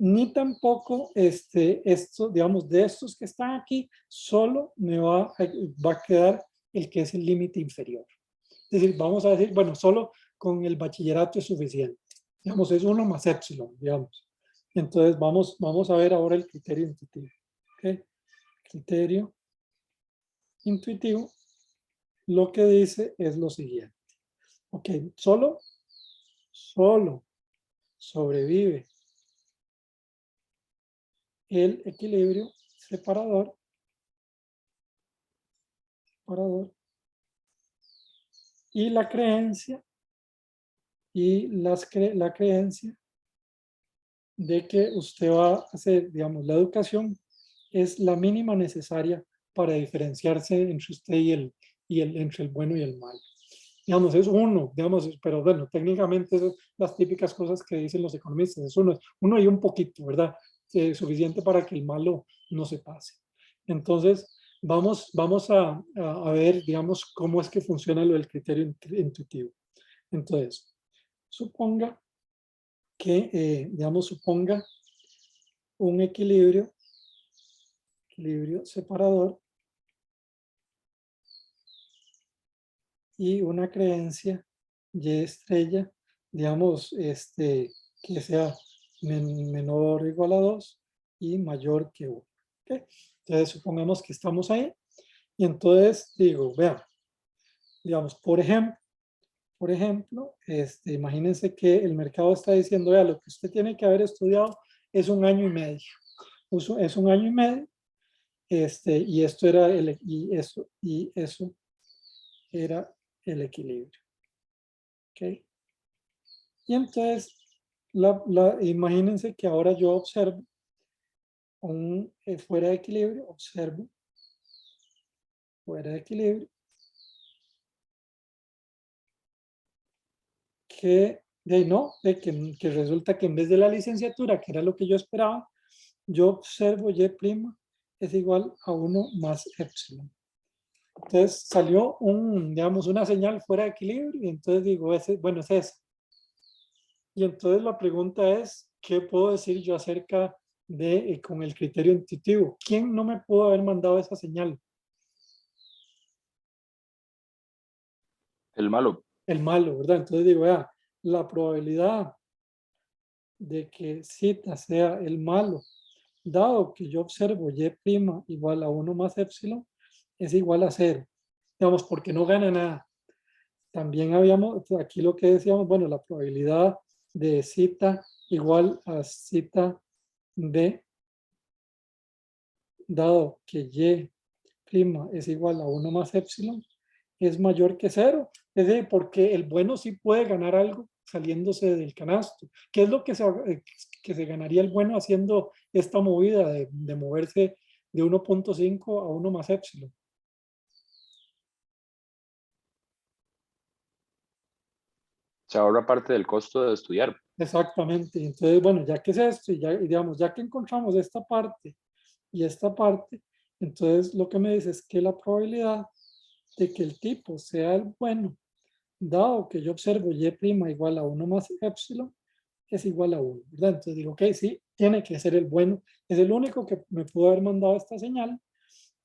Speaker 1: ni tampoco esto, digamos, de estos que están aquí, solo va a quedar el que es el límite inferior. Es decir, vamos a decir, bueno, solo con el bachillerato es suficiente. Digamos, es 1 más epsilon, digamos. Entonces, vamos a ver ahora el criterio intuitivo. ¿Okay? Criterio intuitivo, lo que dice es lo siguiente. Ok, solo sobrevive el equilibrio separador y la creencia la creencia de que usted va a hacer, digamos, la educación es la mínima necesaria para diferenciarse entre usted entre el bueno y el malo. Digamos, es uno, digamos, pero bueno, técnicamente son las típicas cosas que dicen los economistas, es uno y un poquito, ¿verdad? Suficiente para que el malo no se pase. Entonces, vamos a ver, digamos, cómo es que funciona lo del criterio intuitivo. Entonces, suponga que, digamos, suponga un equilibrio separador y una creencia Y estrella, digamos, que sea menor o igual a 2 y mayor que 1. ¿Okay? Entonces, supongamos que estamos ahí y entonces digo, vean, digamos, por ejemplo, imagínense que el mercado está diciendo, vea, lo que usted tiene que haber estudiado es 1 año y medio. Es 1 año y medio, y esto era y eso era el equilibrio. ¿Ok? Y entonces, imagínense que ahora yo observo fuera de equilibrio, observo fuera de equilibrio, que resulta que en vez de la licenciatura, que era lo que yo esperaba, yo observo Y' es igual a 1 más epsilon. Entonces salió digamos, una señal fuera de equilibrio y entonces digo, bueno, es esa. Y entonces la pregunta es, ¿qué puedo decir yo acerca con el criterio intuitivo? ¿Quién no me pudo haber mandado esa señal?
Speaker 2: El malo.
Speaker 1: El malo, ¿verdad? Entonces digo, vea, la probabilidad de que zeta sea el malo, dado que yo observo Y' igual a 1 más epsilon, es igual a 0. Digamos, porque no gana nada. También habíamos, aquí lo que decíamos, bueno, la probabilidad de zeta igual a zeta D, dado que Y' es igual a 1 más epsilon, es mayor que 0. Es decir, porque el bueno sí puede ganar algo saliéndose del canasto. ¿Qué es lo que se ganaría el bueno haciendo esta movida de moverse de 1.5 a 1 más épsilon?
Speaker 2: Se ahorra parte del costo de estudiar.
Speaker 1: Exactamente. Entonces, bueno, ya que es esto, y ya, digamos, ya que encontramos esta parte y esta parte, entonces lo que me dice es que la probabilidad de que el tipo sea el bueno, dado que yo observo y' igual a 1 más épsilon, es igual a 1, ¿verdad? Entonces digo, ok, sí, tiene que ser el bueno, es el único que me pudo haber mandado esta señal,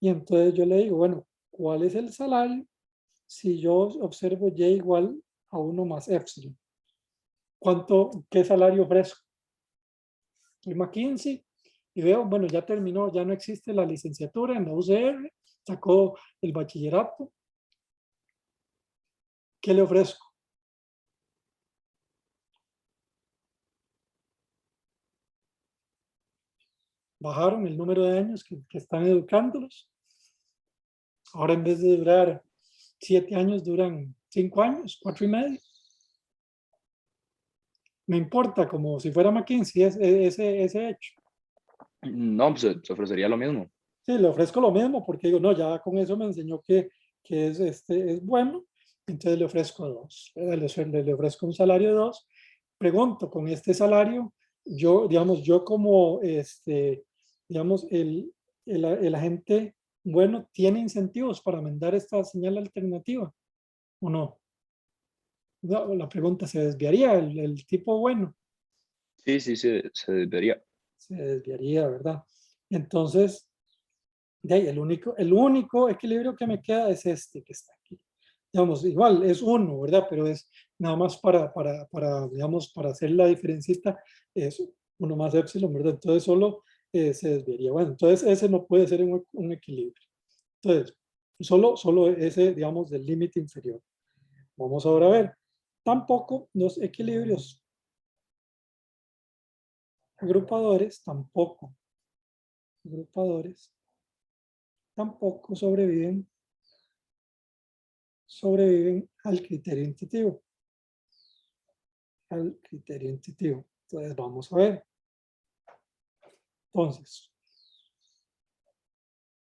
Speaker 1: y entonces yo le digo, bueno, ¿cuál es el salario si yo observo y igual a 1 más épsilon? ¿Qué salario ofrezco? Y McKinsey, y veo, bueno, ya terminó, ya no existe la licenciatura en la UCR, sacó el bachillerato. ¿Qué le ofrezco? Bajaron el número de años que están educándolos. Ahora en vez de durar 7 años, duran 5 años, 4 y medio. Me importa, como si fuera McKinsey, ese hecho.
Speaker 2: No, pues se ofrecería lo mismo.
Speaker 1: Sí, le ofrezco lo mismo porque digo, no, ya con eso me enseñó que es bueno, entonces le ofrezco 2. Le ofrezco un salario de 2. Pregunto, con este salario, digamos, yo como, digamos, el agente bueno tiene incentivos para mandar esta señal alternativa, ¿o no? No, la pregunta, ¿se desviaría el tipo bueno?
Speaker 2: Sí, sí, se debería.
Speaker 1: Se desviaría, ¿verdad? Entonces, de ahí, el único equilibrio que me queda es este que está aquí. Digamos, igual es 1, ¿verdad? Pero es nada más digamos, para hacer la diferencita, es 1 más épsilon, ¿verdad? Entonces solo se desviaría. Bueno, entonces ese no puede ser un equilibrio. Entonces, solo ese, digamos, del límite inferior. Vamos ahora a ver. Tampoco los equilibrios agrupadores, agrupadores, tampoco sobreviven al criterio intuitivo. Entonces, vamos a ver.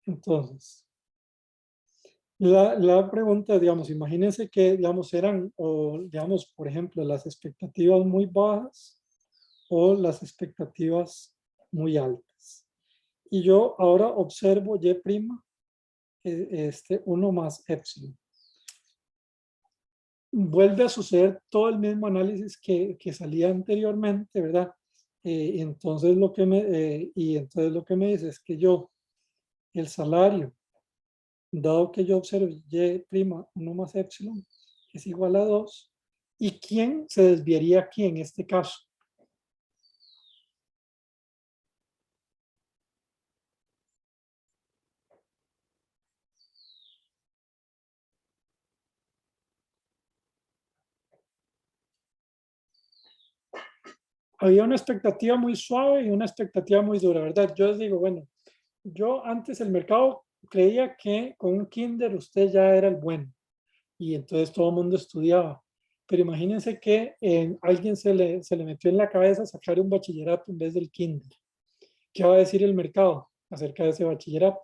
Speaker 1: Entonces, la pregunta, digamos, imagínense que, digamos, eran, o digamos, por ejemplo, las expectativas muy bajas o las expectativas muy altas. Y yo ahora observo Y', 1 más épsilon. Vuelve a suceder todo el mismo análisis que salía anteriormente, ¿verdad? Entonces lo que me dice es que el salario, dado que yo observo Y', 1 más épsilon, es igual a 2. ¿Y quién se desviaría aquí en este caso? Había una expectativa muy suave y una expectativa muy dura, ¿verdad? Yo les digo, bueno, yo antes el mercado creía que con un kinder usted ya era el bueno y entonces todo el mundo estudiaba. Pero imagínense que alguien se le metió en la cabeza sacar un bachillerato en vez del kinder. ¿Qué va a decir el mercado acerca de ese bachillerato?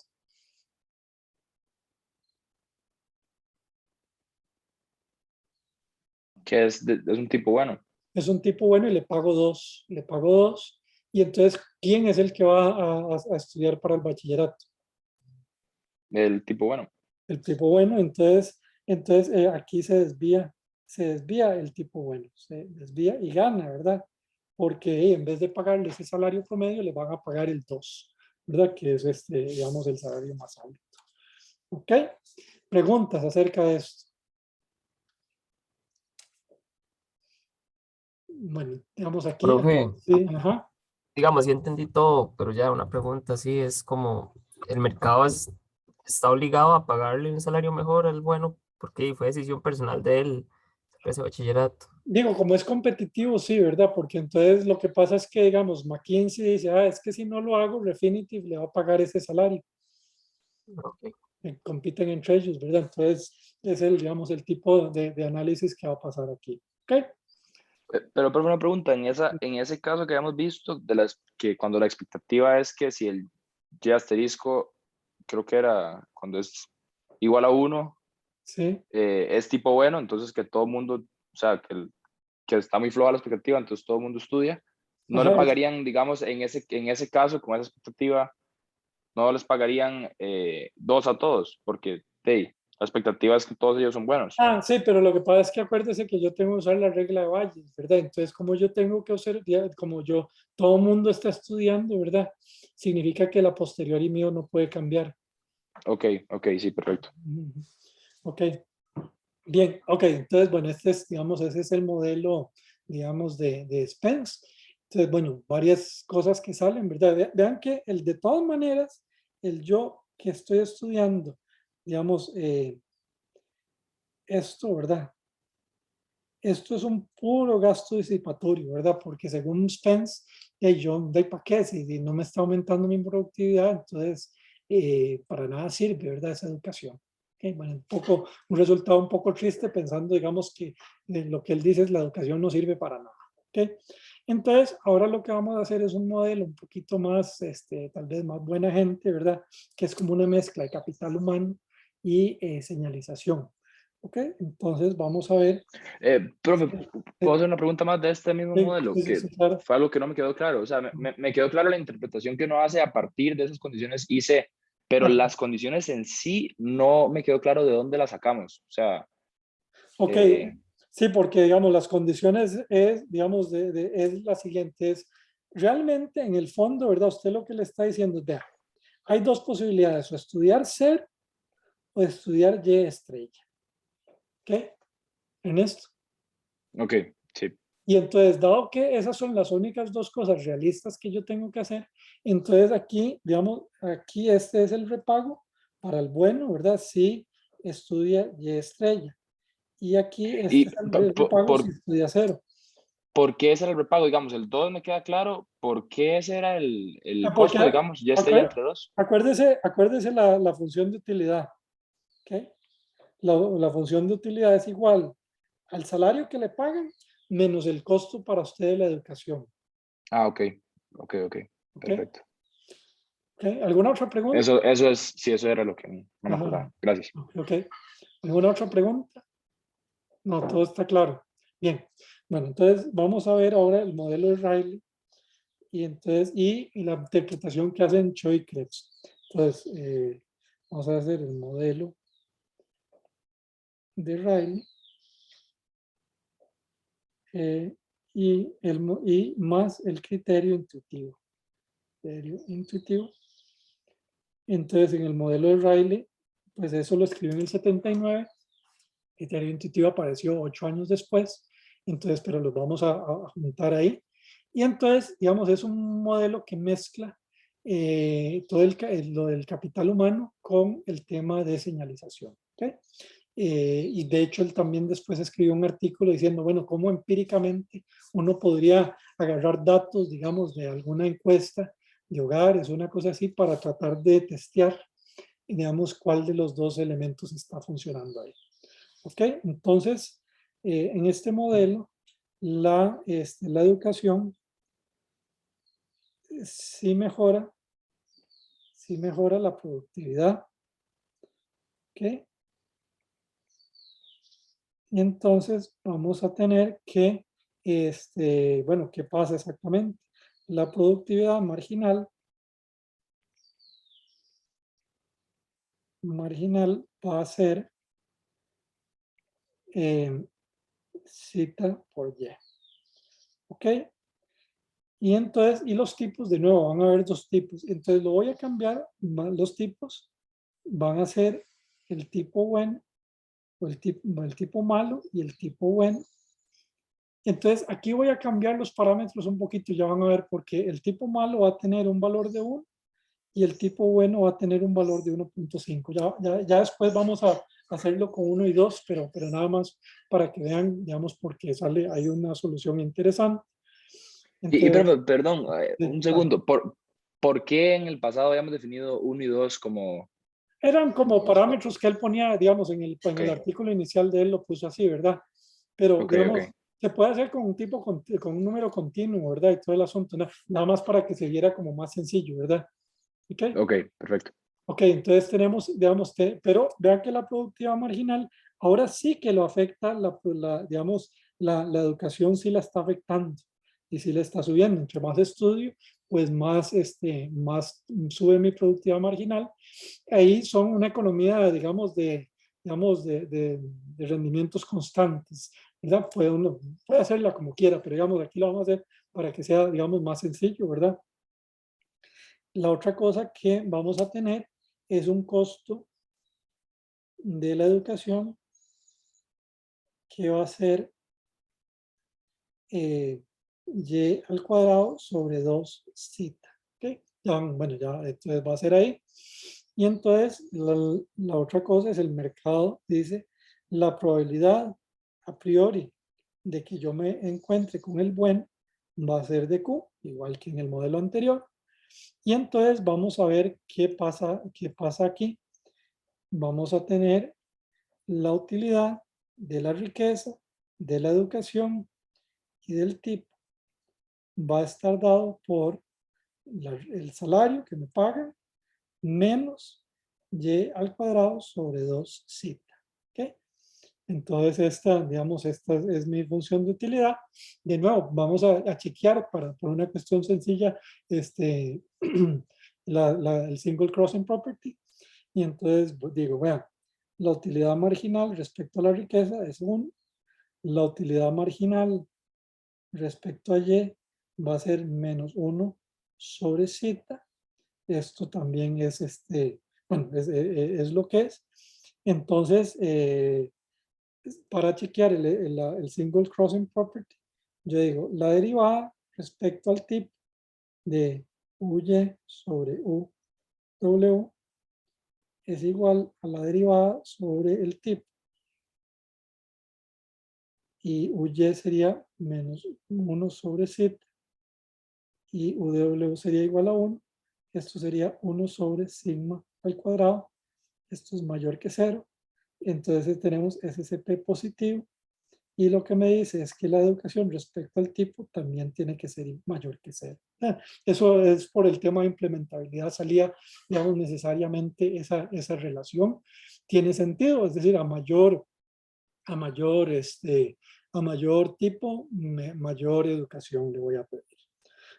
Speaker 2: Que es un tipo bueno.
Speaker 1: Es un tipo bueno y le pago 2. Le pago 2. Y entonces, ¿quién es el que va a estudiar para el bachillerato?
Speaker 2: El tipo bueno.
Speaker 1: El tipo bueno. Entonces aquí se desvía el tipo bueno. Se desvía y gana, ¿verdad? Porque en vez de pagarle ese salario promedio, le van a pagar el 2, ¿verdad? Que es digamos, el salario más alto. ¿Ok? Preguntas acerca de esto. Bueno, digamos aquí.
Speaker 3: Profe,
Speaker 1: Sí, ajá.
Speaker 3: digamos, sí entendí todo, pero ya una pregunta así es como, ¿el mercado está obligado a pagarle un salario mejor al bueno porque fue decisión personal de él ese bachillerato?
Speaker 1: Digo, como es competitivo, sí, ¿verdad? Porque entonces lo que pasa es que, digamos, McKinsey dice, es que si no lo hago, Refinitiv le va a pagar ese salario.
Speaker 3: Ok.
Speaker 1: Compiten entre ellos, ¿verdad? Entonces, es el, digamos, el tipo de análisis que va a pasar aquí. ¿Ok?
Speaker 2: Pero una pregunta, en ese caso que habíamos visto, que cuando la expectativa es que si el Y asterisco, creo que era cuando es igual a 1,
Speaker 1: Sí.
Speaker 2: es tipo bueno, entonces que todo el mundo, o sea, que está muy floja la expectativa, entonces todo el mundo estudia, no le
Speaker 1: Ajá,
Speaker 2: pagarían, digamos, en ese caso, con esa expectativa, no les pagarían 2 a todos, porque hey, la expectativa es que todos ellos son buenos.
Speaker 1: sí, pero lo que pasa es que acuérdese que yo tengo que usar la regla de Bayes, ¿verdad? Entonces, como yo tengo que usar, como yo, todo el mundo está estudiando, ¿verdad? Significa que la posteriori mío no puede cambiar.
Speaker 2: Ok, sí, perfecto.
Speaker 1: Ujú. Ok, bien, ok, entonces, bueno, este es, digamos, ese es el modelo, digamos, de Spence. Entonces, bueno, varias cosas que salen, ¿verdad? Vean que el de todas maneras, el yo que estoy estudiando, digamos, esto, ¿verdad? Esto es un puro gasto disipatorio, ¿verdad? Porque según Spence, yo, ¿de para qué? Si no me está aumentando mi productividad, entonces para nada sirve, ¿verdad? Esa educación. Okay, bueno, un resultado un poco triste pensando, digamos, que lo que él dice es la educación no sirve para nada. Okay. Entonces, ahora lo que vamos a hacer es un modelo un poquito más, tal vez más buena gente, ¿verdad? Que es como una mezcla de capital humano y señalización. Ok, entonces vamos a ver.
Speaker 2: Profe, ¿puedo
Speaker 1: Sí,
Speaker 2: hacer una pregunta más de este mismo modelo?
Speaker 1: sí,
Speaker 2: Que
Speaker 1: sí, claro.
Speaker 2: fue algo que no me quedó claro. O sea, me quedó claro la interpretación que uno hace a partir de esas condiciones IC, pero
Speaker 1: Ajá.
Speaker 2: las condiciones en sí no me quedó claro de dónde las sacamos. O sea,
Speaker 1: Ok,
Speaker 2: eh,
Speaker 1: sí, porque digamos, las condiciones es, digamos, es la siguiente, es realmente en el fondo, ¿verdad? Usted lo que le está diciendo es, vea, hay dos posibilidades, o estudiar ser o estudiar Y estrella. ¿Ok? En esto.
Speaker 2: ok, sí.
Speaker 1: Y entonces, dado que esas son las únicas dos cosas realistas que yo tengo que hacer, entonces aquí, digamos, aquí este es el repago para el bueno, ¿verdad? Si estudia Y estrella. Y aquí este es
Speaker 2: ¿Y
Speaker 1: el repago si estudia cero.
Speaker 2: por qué ese era el repago? Digamos, el 2 me queda claro. ¿Por qué ese era el
Speaker 1: Porque
Speaker 2: costo, digamos? Ya esté ya entre dos.
Speaker 1: acuérdese la función de utilidad. ¿Ok? La función de utilidad es igual al salario que le pagan menos el costo para usted de la educación.
Speaker 2: Ah, ok,
Speaker 1: ¿Ok?
Speaker 2: perfecto.
Speaker 1: ¿Ok? ¿Alguna otra pregunta?
Speaker 2: Eso es, sí, eso era lo que no me
Speaker 1: Ajá.
Speaker 2: acordaba. Gracias.
Speaker 1: ¿Ok? ¿Alguna otra pregunta? No, todo está claro. Bien. Bueno, entonces vamos a ver ahora el modelo de Riley y entonces y la interpretación que hacen Choi y Krebs. Entonces, vamos a hacer el modelo de Riley y más el criterio intuitivo. Criterio intuitivo. Entonces, en el modelo de Riley, pues eso lo escribió en el 79. Criterio intuitivo apareció 8 años después. Entonces, pero los vamos a juntar ahí. Y entonces, digamos, es un modelo que mezcla todo lo del capital humano con el tema de señalización. ¿Okay? Y de hecho, él también después escribió un artículo diciendo, bueno, cómo empíricamente uno podría agarrar datos, digamos, de alguna encuesta de hogares, una cosa así, para tratar de testear, digamos, cuál de los dos elementos está funcionando ahí. ¿Ok? Entonces, en este modelo, la educación sí mejora la productividad. ¿Ok? Y entonces vamos a tener que, bueno, ¿qué pasa exactamente? La productividad marginal va a ser cita por Y. ¿Ok? Y entonces, y los tipos, de nuevo, van a haber dos tipos. Entonces lo voy a cambiar, los tipos van a ser el tipo bueno, o el tipo malo y el tipo bueno. Entonces aquí voy a cambiar los parámetros un poquito, ya van a ver, porque el tipo malo va a tener un valor de 1 y el tipo bueno va a tener un valor de 1.5. Ya después vamos a hacerlo con 1 y 2, pero nada más para que vean, digamos, porque hay una solución interesante. Entonces,
Speaker 2: Perdón,
Speaker 1: sí,
Speaker 2: un
Speaker 1: claro.
Speaker 2: segundo. ¿Por qué en el pasado habíamos definido 1 y 2 como
Speaker 1: Eran como
Speaker 2: Vamos.
Speaker 1: parámetros que él ponía, digamos, en el
Speaker 2: Ok.
Speaker 1: artículo inicial de él lo puso así, ¿verdad? Pero,
Speaker 2: Ok,
Speaker 1: digamos,
Speaker 2: ok.
Speaker 1: se puede hacer con un tipo, con un número continuo, ¿verdad? Y todo el asunto, nada más para que se viera como más sencillo, ¿verdad? ¿Ok?
Speaker 2: Ok, perfecto.
Speaker 1: Ok, entonces tenemos, digamos, pero vean que la productividad marginal ahora sí que lo afecta, digamos, la educación sí la está afectando y sí le está subiendo. Entre más estudio, pues más sube mi productividad marginal. Ahí son una economía, digamos, de rendimientos constantes, ¿verdad? Puede hacerla como quiera, pero digamos, aquí lo vamos a hacer para que sea, digamos, más sencillo, ¿verdad? La otra cosa que vamos a tener es un costo de la educación que va a ser y al cuadrado sobre 2 zeta. ¿Okay? Ya, bueno, ya entonces va a ser ahí. Y entonces la otra cosa es el mercado, dice, la probabilidad a priori de que yo me encuentre con el buen va a ser de Q, igual que en el modelo anterior. Y entonces vamos a ver qué pasa aquí. Vamos a tener la utilidad de la riqueza, de la educación y del tipo va a estar dado por el salario que me pagan menos y al cuadrado sobre 2 zeta. ¿Okay? Entonces esta es mi función de utilidad. De nuevo, vamos a chequear por una cuestión sencilla el single crossing property. Y entonces digo, vean, la utilidad marginal respecto a la riqueza es 1. La utilidad marginal respecto a Y va a ser menos 1 sobre zeta. Esto también es, bueno, es lo que es. Entonces, para chequear el single crossing property, yo digo, la derivada respecto al tipo de UY sobre UW es igual a la derivada sobre el tipo. Y UY sería menos 1 sobre z y UW sería igual a 1. Esto sería 1 sobre sigma al cuadrado. Esto es mayor que 0. Entonces tenemos SCP positivo. Y lo que me dice es que la educación respecto al tipo también tiene que ser mayor que 0. Eso es por el tema de implementabilidad. Salía, digamos, necesariamente esa relación. Tiene sentido, es decir, a mayor tipo, mayor educación le voy a pedir.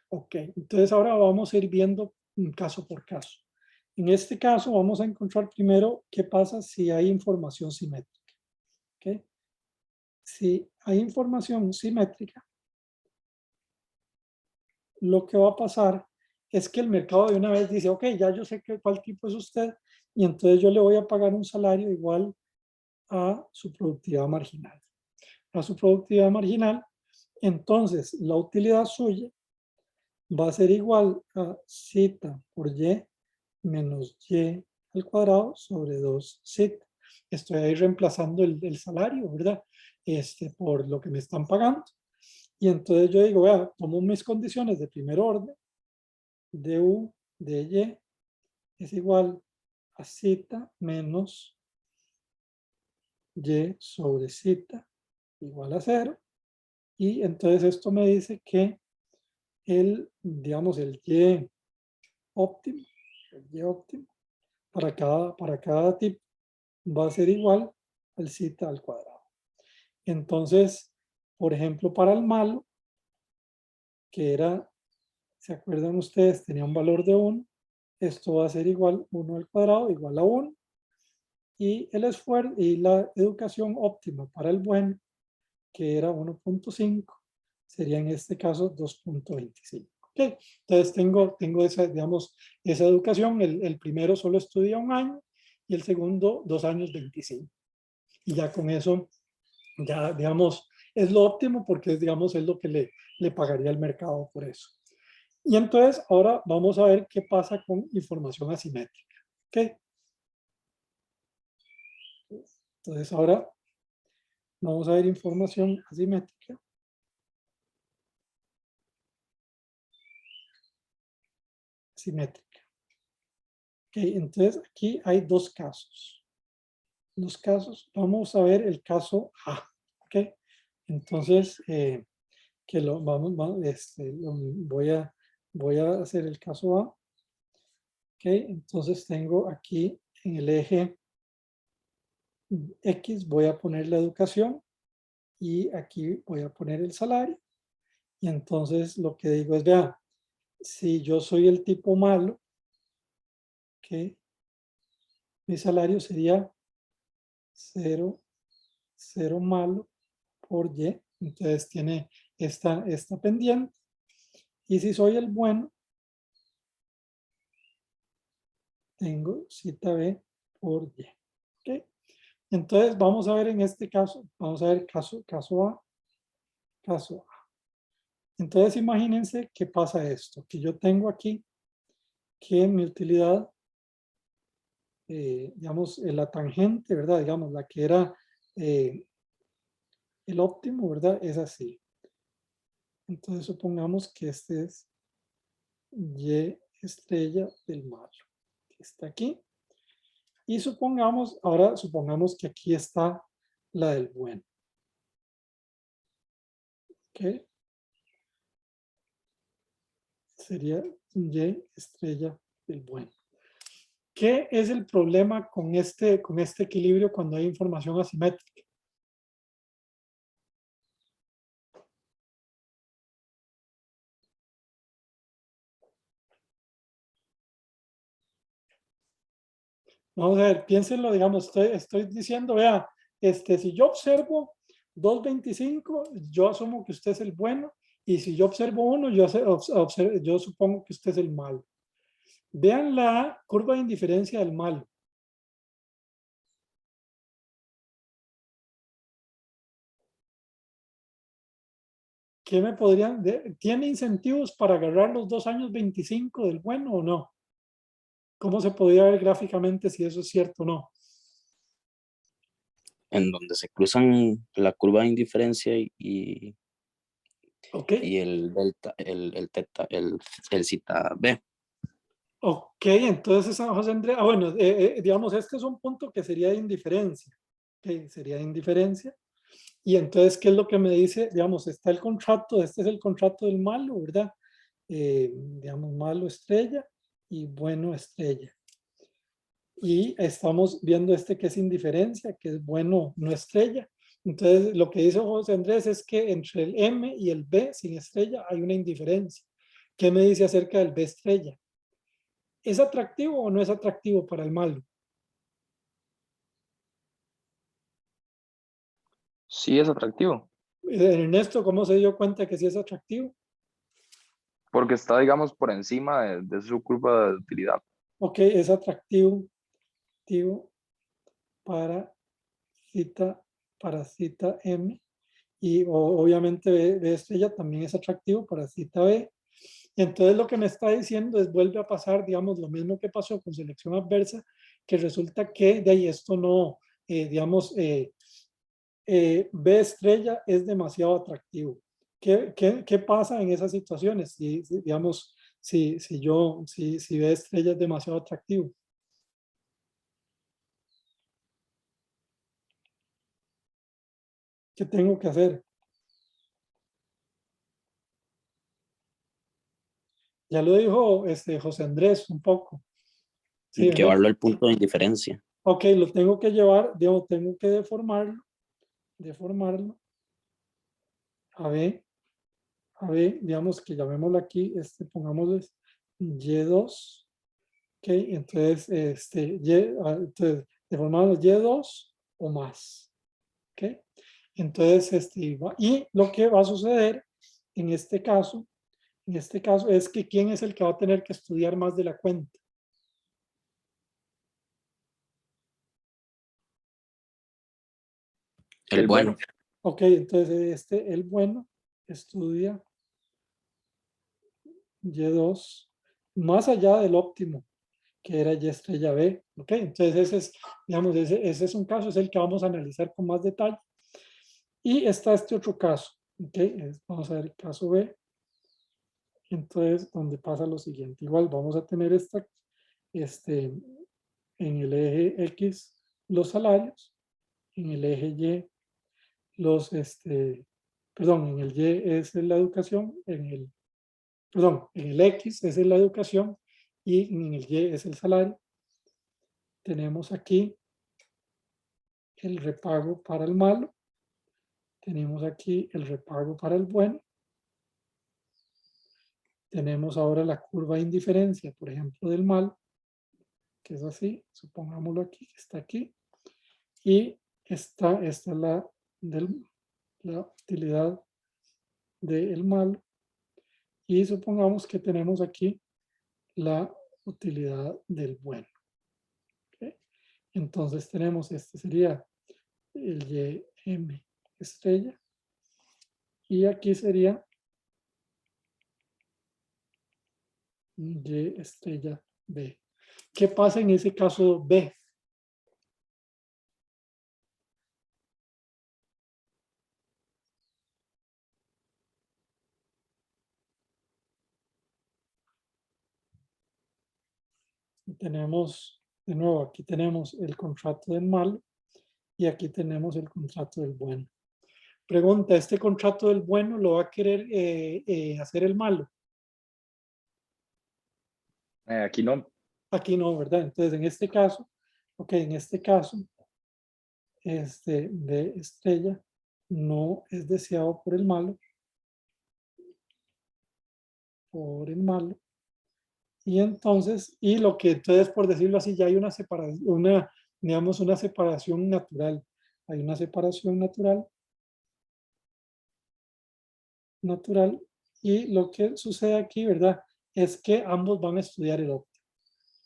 Speaker 1: Ok, entonces ahora vamos a ir viendo caso por caso. En este caso vamos a encontrar primero qué pasa si hay información simétrica. ¿Okay? Si hay información simétrica, lo que va a pasar es que el mercado de una vez dice, ok, ya yo sé cuál tipo es usted y entonces yo le voy a pagar un salario igual a su productividad marginal. A su productividad marginal, entonces la utilidad suya va a ser igual a zeta por y menos y al cuadrado sobre 2 zeta. Estoy ahí reemplazando el salario, ¿verdad? Por lo que me están pagando. Y entonces yo digo, vea, tomo mis condiciones de primer orden, de U de Y es igual a zeta menos y sobre zeta igual a 0. Y entonces esto me dice que digamos, el Y óptimo, para cada tipo va a ser igual al zeta al cuadrado. Entonces, por ejemplo, para el malo, que era, ¿se acuerdan ustedes? Tenía un valor de 1. Esto va a ser igual 1 al cuadrado, igual a 1. Y el esfuerzo y la educación óptima para el bueno, que era 1.5, sería en este caso 2.25. Okay. Entonces tengo esa, digamos, esa educación. El primero solo estudia 1 año y el segundo 2 años 25. Y ya con eso, ya digamos, es lo óptimo porque digamos, es lo que le pagaría el mercado por eso. Y entonces ahora vamos a ver qué pasa con información asimétrica. ¿Okay? Entonces ahora vamos a ver información asimétrica. Simétrica. entonces aquí hay dos casos. Los casos, vamos a ver el caso A. ¿Ok? Entonces, que lo voy a hacer el caso A. ¿Ok? Entonces tengo aquí en el eje X voy a poner la educación y aquí voy a poner el salario. Y entonces lo que digo es, vean, si yo soy el tipo malo, ¿ok? Mi salario sería 0, 0 malo por Y. Entonces tiene esta pendiente. Y si soy el bueno, tengo cita B por Y. ¿Ok? Entonces vamos a ver en este caso, vamos a ver caso A. Caso A. Entonces imagínense que pasa esto, que yo tengo aquí que mi utilidad, digamos, la tangente, ¿verdad? Digamos, la que era el óptimo, ¿verdad? Es así. Entonces supongamos que este es Y estrella del malo. Está aquí. Y supongamos, ahora supongamos que aquí está la del bueno. ¿Ok? Sería Y estrella del bueno. ¿Qué es el problema con este equilibrio cuando hay información asimétrica? Vamos a ver, piénsenlo, digamos, estoy diciendo, vea, si yo observo 2.25, yo asumo que usted es el bueno, y si yo observo 1, yo supongo que usted es el malo. Vean la curva de indiferencia del malo. ¿Qué me podrían, tiene incentivos para agarrar los 2 años 25 del bueno o no? ¿Cómo se podría ver gráficamente si eso es cierto o no?
Speaker 4: En donde se cruzan la curva de indiferencia y
Speaker 1: Ok,
Speaker 4: el delta, el teta, el zeta B.
Speaker 1: ok, entonces San José Andrés, bueno, digamos, este es un punto que sería de indiferencia. Ok, sería de indiferencia. Y entonces, ¿qué es lo que me dice? Digamos, está el contrato, este es el contrato del malo, ¿verdad? Digamos, malo estrella y bueno estrella. Y estamos viendo que es indiferencia, que es bueno no estrella. Entonces, lo que dice José Andrés es que entre el M y el B sin estrella hay una indiferencia. ¿Qué me dice acerca del B estrella? ¿Es atractivo o no es atractivo para el malo?
Speaker 2: Sí es atractivo,
Speaker 1: Ernesto, ¿cómo se dio cuenta que sí es atractivo?
Speaker 2: porque está, digamos, por encima de su curva de utilidad.
Speaker 1: Ok, es atractivo para cita M y obviamente B estrella también es atractivo para cita B. Entonces lo que me está diciendo es vuelve a pasar, digamos, lo mismo que pasó con selección adversa, que resulta que de ahí esto no, digamos, B estrella es demasiado atractivo. ¿Qué pasa en esas situaciones? Digamos, si B estrella es demasiado atractivo. ¿Qué tengo que hacer? Ya lo dijo José Andrés un poco. Sí,
Speaker 4: Llevarlo al punto de indiferencia.
Speaker 1: ok, lo tengo que llevar, tengo que deformarlo a B, digamos que llamémoslo aquí, pongámosle Y2, ok, entonces, entonces deformamos Y2 o más, ok, entonces, y lo que va a suceder en este caso es que ¿quién es el que va a tener que estudiar más de la cuenta?
Speaker 4: El bueno.
Speaker 1: Ok, entonces el bueno estudia Y2 más allá del óptimo, que era Y estrella B. Ok, entonces digamos, ese es un caso, es el que vamos a analizar con más detalle. Y está este otro caso, ok, vamos a ver el caso B. Entonces, donde pasa lo siguiente, igual vamos a tener en el eje X los salarios, en el eje Y los, perdón, en el Y es la educación, en el X es la educación y en el Y es el salario. Tenemos aquí el repago para el malo. Tenemos aquí el repago para el bueno. Tenemos ahora la curva de indiferencia, por ejemplo, del mal, que es así. Supongámoslo aquí, que está aquí. Y esta es la utilidad del mal. Y supongamos que tenemos aquí la utilidad del bueno. ¿Okay? Entonces tenemos, este sería el YM estrella. Y aquí sería Y estrella B. ¿Qué pasa en ese caso B? Y tenemos, de nuevo, aquí tenemos el contrato del mal y aquí tenemos el contrato del bueno. Pregunta, ¿este contrato del bueno lo va a querer hacer el malo?
Speaker 2: Aquí no.
Speaker 1: Aquí no, ¿verdad? Entonces, en este caso, ok, en este caso, de estrella no es deseado por el malo. Y entonces, y lo que entonces, por decirlo así, ya hay una separación, digamos, una separación natural. Hay una separación natural. Y lo que sucede aquí, ¿verdad? Es que ambos van a estudiar el óptimo.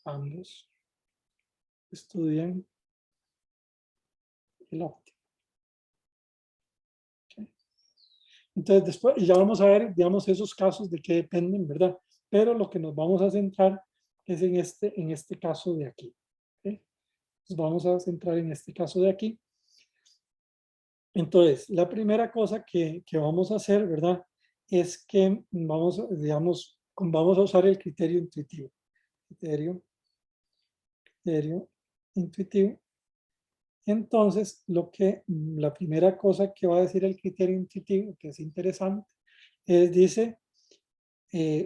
Speaker 1: Ambos estudian el óptimo. ¿Okay? Entonces, después, ya vamos a ver, digamos, esos casos de qué dependen, ¿verdad? Pero lo que nos vamos a centrar es en este caso de aquí. ¿Okay? Nos vamos a centrar en este caso de aquí. Entonces, la primera cosa que vamos a hacer, ¿verdad? Es que vamos, digamos, vamos a usar el criterio intuitivo. Criterio intuitivo. Entonces, la primera cosa que va a decir el criterio intuitivo, que es interesante, dice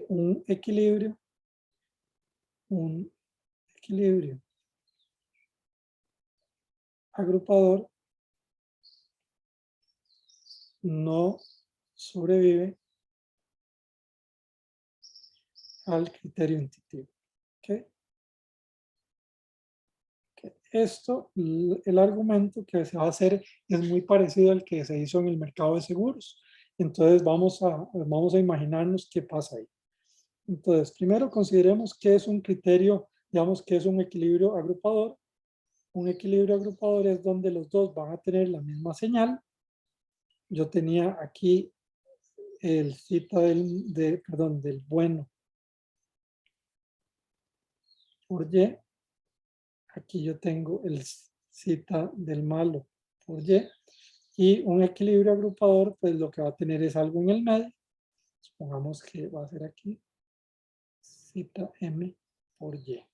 Speaker 1: un equilibrio agrupador no sobrevive al criterio intuitivo. ¿Okay? Esto, el argumento que se va a hacer es muy parecido al que se hizo en el mercado de seguros. Entonces vamos a imaginarnos qué pasa ahí. Entonces, primero consideremos que es un criterio, digamos que es un equilibrio agrupador. Un equilibrio agrupador es donde los dos van a tener la misma señal. Yo tenía aquí el cita del bueno por Y. Aquí yo tengo el cita del malo por Y. Y un equilibrio agrupador, pues lo que va a tener es algo en el medio. Supongamos que va a ser aquí cita M por Y.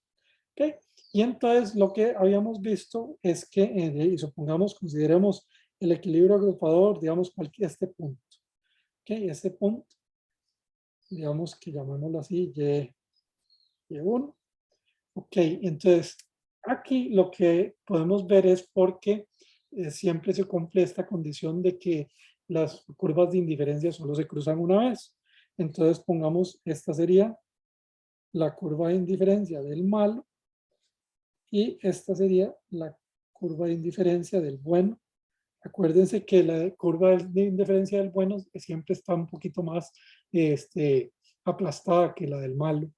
Speaker 1: ¿Okay? Y entonces lo que habíamos visto es que, y supongamos, consideremos el equilibrio agrupador, digamos, este punto. ¿Okay? Este punto, digamos que llamémoslo así, Y1. Ok, entonces aquí lo que podemos ver es porque siempre se cumple esta condición de que las curvas de indiferencia solo se cruzan una vez. Entonces pongamos, esta sería la curva de indiferencia del malo y esta sería la curva de indiferencia del bueno. Acuérdense que la curva de indiferencia del bueno siempre está un poquito más aplastada que la del malo.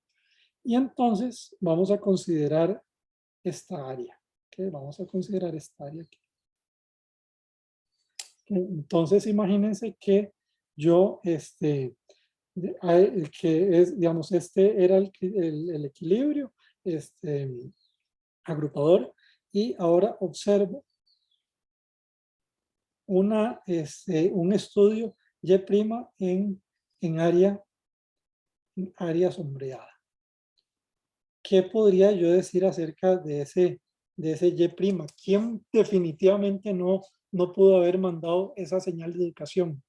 Speaker 1: Y entonces vamos a considerar esta área. ¿Okay? Vamos a considerar esta área aquí. ¿Okay? Entonces imagínense que yo, que es, digamos, este era el equilibrio agrupador y ahora observo un estudio Y' en área sombreada. ¿qué podría yo decir acerca de ese Y'? ¿Quién definitivamente no pudo haber mandado esa señal de educación?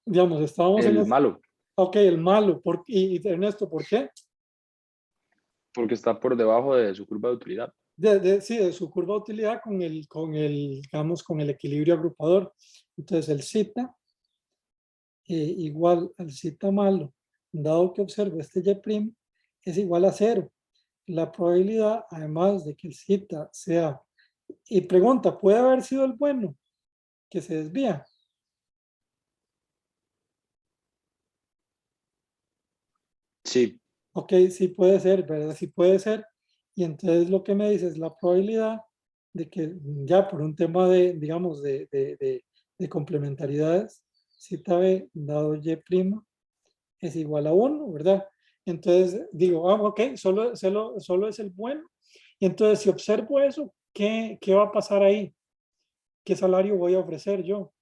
Speaker 1: Digamos, estábamos en
Speaker 2: El
Speaker 1: ese,
Speaker 2: malo,
Speaker 1: ok, el malo, y Ernesto, ¿por qué?
Speaker 2: porque está por debajo de su curva de utilidad.
Speaker 1: Sí, de su curva de utilidad digamos, con el equilibrio agrupador. Entonces, el zeta igual al zeta malo, dado que observo este Y', es igual a 0. La probabilidad, además de que el zeta sea, y pregunta, ¿puede haber sido el bueno que se desvía?
Speaker 2: Sí,
Speaker 1: Ok, sí puede ser, ¿verdad? Sí puede ser. Y entonces lo que me dice es la probabilidad de que ya por un tema de, digamos, de complementariedades, zeta B dado Y' es igual a 1, ¿verdad? Entonces digo, ok, solo es el bueno. Y entonces si observo eso, ¿qué va a pasar ahí? ¿Qué salario voy a ofrecer yo?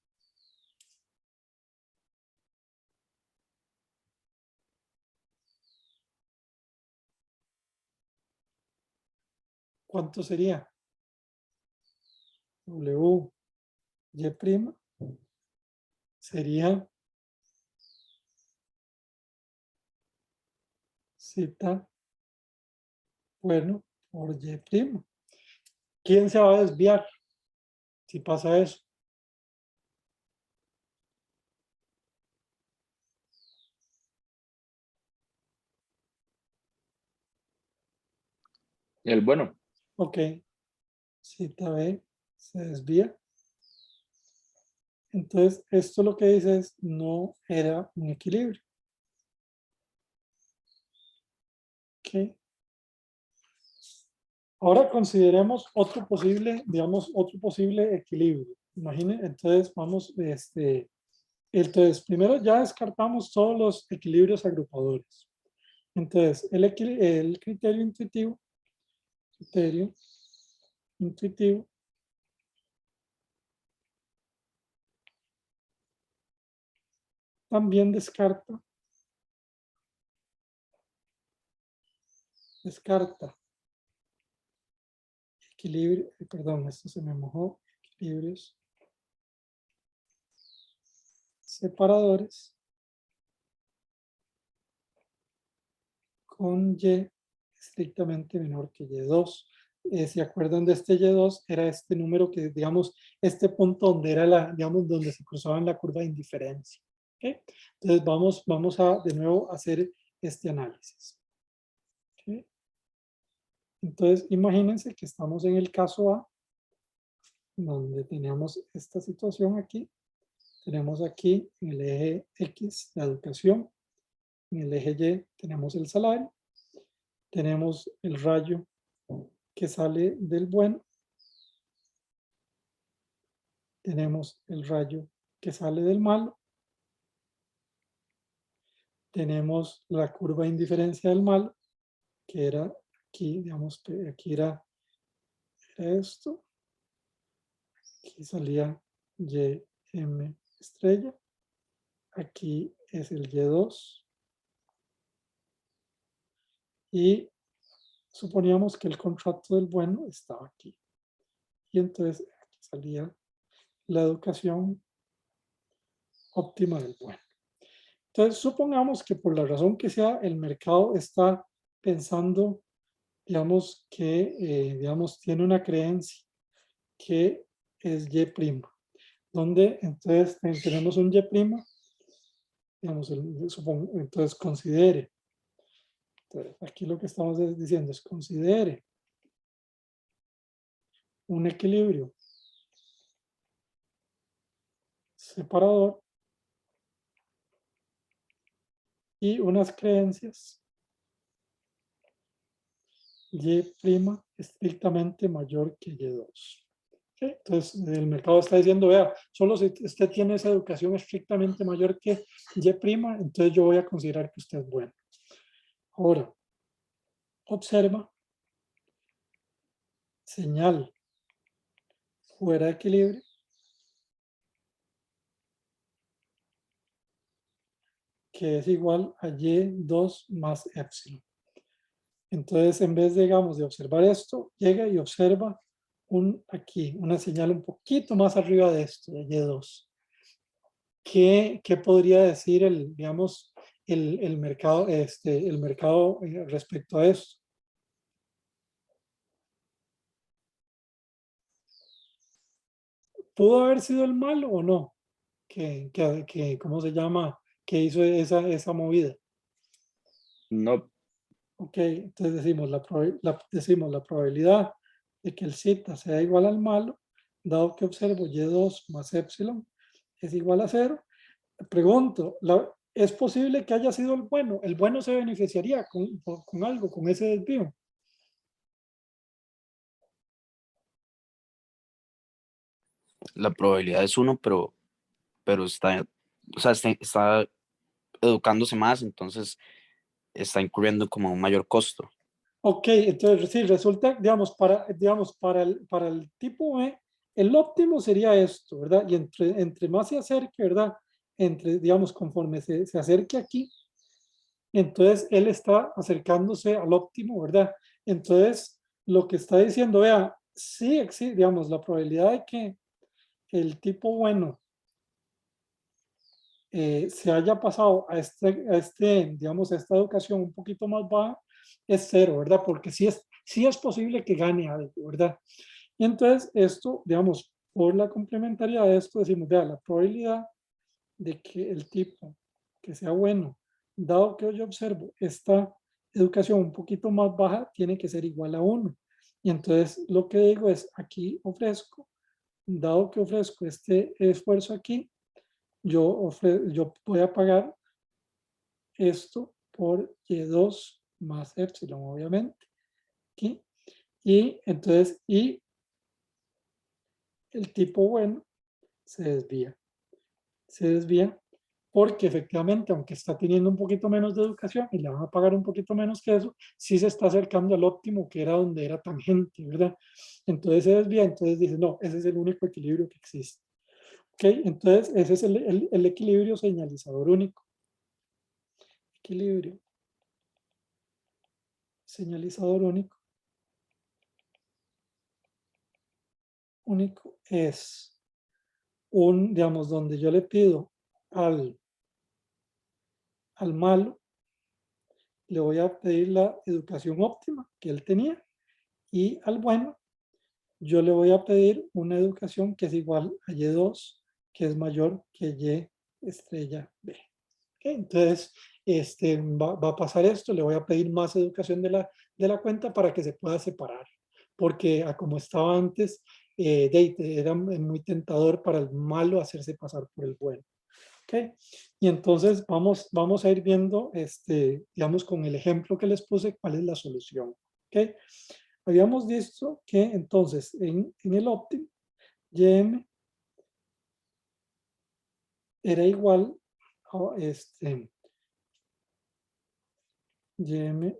Speaker 1: ¿Cuánto sería? W, Y' sería zeta, bueno, por Y'. ¿Quién se va a desviar si pasa eso?
Speaker 2: el bueno.
Speaker 1: Ok, zeta B se desvía. Entonces, esto lo que dice es no era un equilibrio. Ok. Ahora consideremos otro posible, digamos, otro posible equilibrio. Imaginen, entonces vamos, entonces primero ya descartamos todos los equilibrios agrupadores. Entonces, el criterio intuitivo también descarta equilibrio, perdón, esto se me mojó, equilibrios separadores con Y estrictamente menor que Y2. ¿Se acuerdan de este Y2? Era este número que, digamos, este punto donde era digamos, donde se cruzaban la curva de indiferencia. ¿Okay? Entonces vamos a de nuevo hacer este análisis. ¿Okay? Entonces imagínense que estamos en el caso A, donde teníamos esta situación aquí. Tenemos aquí en el eje X la educación, en el eje Y tenemos el salario, tenemos el rayo que sale del bueno, tenemos el rayo que sale del malo, tenemos la curva de indiferencia del malo, que era aquí, digamos, aquí era esto, aquí salía Y', estrella, aquí es el Y2, y suponíamos que el contrato del bueno estaba aquí. Y entonces aquí salía la educación óptima del bueno. Entonces supongamos que por la razón que sea, el mercado está pensando, digamos, que digamos, tiene una creencia que es Y', donde entonces tenemos un Y', digamos, entonces considere. Entonces, aquí lo que estamos diciendo es considere un equilibrio separador y unas creencias Y' estrictamente mayor que Y2. ¿Okay? Entonces, el mercado está diciendo, vea, solo si usted tiene esa educación estrictamente mayor que Y', entonces yo voy a considerar que usted es bueno. Ahora, observa señal fuera de equilibrio que es igual a Y2 más epsilon. Entonces, en vez, digamos, de observar esto, llega y observa aquí, una señal un poquito más arriba de esto, de Y2. ¿Qué podría decir digamos, el mercado, respecto a esto? ¿Pudo haber sido el malo o no? ¿Cómo se llama? Que hizo esa movida.
Speaker 2: No,
Speaker 1: Ok, entonces decimos decimos la probabilidad de que el zeta sea igual al malo, dado que observo Y2 más epsilon es igual a 0. Pregunto, ¿es posible que haya sido el bueno? ¿El bueno se beneficiaría con algo, con ese desvío?
Speaker 4: La probabilidad es 1, pero está, o sea, está educándose más, entonces está incurriendo como un mayor costo.
Speaker 1: Ok, entonces sí, resulta, digamos, para el tipo B, el óptimo sería esto, ¿verdad? Y entre más se acerque, ¿verdad? Digamos, conforme se acerque aquí, entonces él está acercándose al óptimo, ¿verdad? Entonces, lo que está diciendo, vea, sí existe, digamos, la probabilidad de que el tipo bueno se haya pasado digamos, a esta educación un poquito más baja, es 0, ¿verdad? Porque sí es posible que gane algo, ¿verdad? Y entonces esto, digamos, por la complementariedad de esto, decimos, vea, la probabilidad de que el tipo que sea bueno, dado que yo observo esta educación un poquito más baja, tiene que ser igual a 1. Y entonces lo que digo es, aquí ofrezco, dado que ofrezco este esfuerzo aquí, yo voy a pagar esto por Y2 más epsilon, obviamente. ¿Sí? Y entonces, el tipo bueno se desvía. Se desvía porque efectivamente, aunque está teniendo un poquito menos de educación y le van a pagar un poquito menos que eso, sí se está acercando al óptimo que era donde era tangente, ¿verdad? Entonces se desvía, entonces dice, no, ese es el único equilibrio que existe. ¿Ok? Entonces, ese es el equilibrio señalizador único. Equilibrio señalizador único es digamos, donde yo le pido al malo, le voy a pedir la educación óptima que él tenía, y al bueno, yo le voy a pedir una educación que es igual a Y2, que es mayor que Y estrella B. ¿Okay? Entonces, va a pasar esto, le voy a pedir más educación de la cuenta para que se pueda separar, porque como estaba antes, era muy tentador para el malo hacerse pasar por el bueno. ¿Okay? Y entonces vamos a ir viendo, digamos, con el ejemplo que les puse, cuál es la solución. ¿Okay? Habíamos visto que entonces en el óptimo, Ym era igual a Ym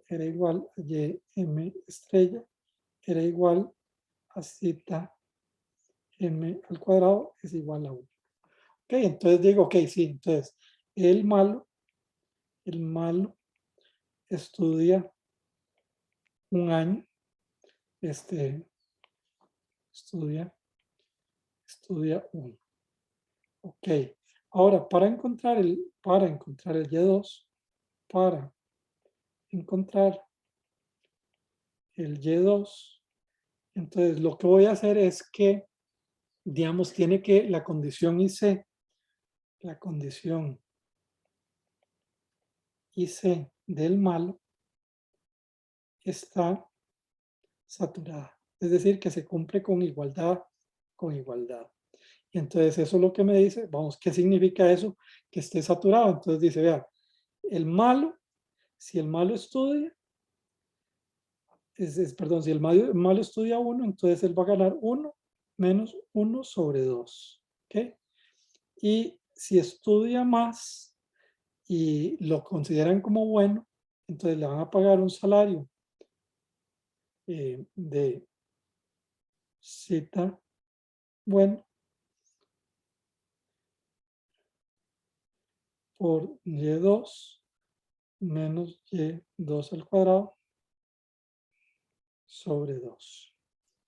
Speaker 1: era igual a Ym estrella, era igual a zeta m al cuadrado es igual a 1. Ok, entonces digo, ok, sí, entonces el malo estudia un año, estudia 1. Ok, ahora para encontrar el Y2, para encontrar el Y2, entonces lo que voy a hacer es que, digamos, tiene que la condición IC del malo está saturada. Es decir, que se cumple con igualdad. Y entonces eso es lo que me dice, vamos, ¿qué significa eso? Que esté saturado. Entonces dice, vea, el malo, si el malo estudia, perdón, si el malo estudia 1, entonces él va a ganar 1 menos 1 sobre 2. ¿Ok? Y si estudia más y lo consideran como bueno, entonces le van a pagar un salario de zeta bueno por y2 menos y2 al cuadrado sobre 2.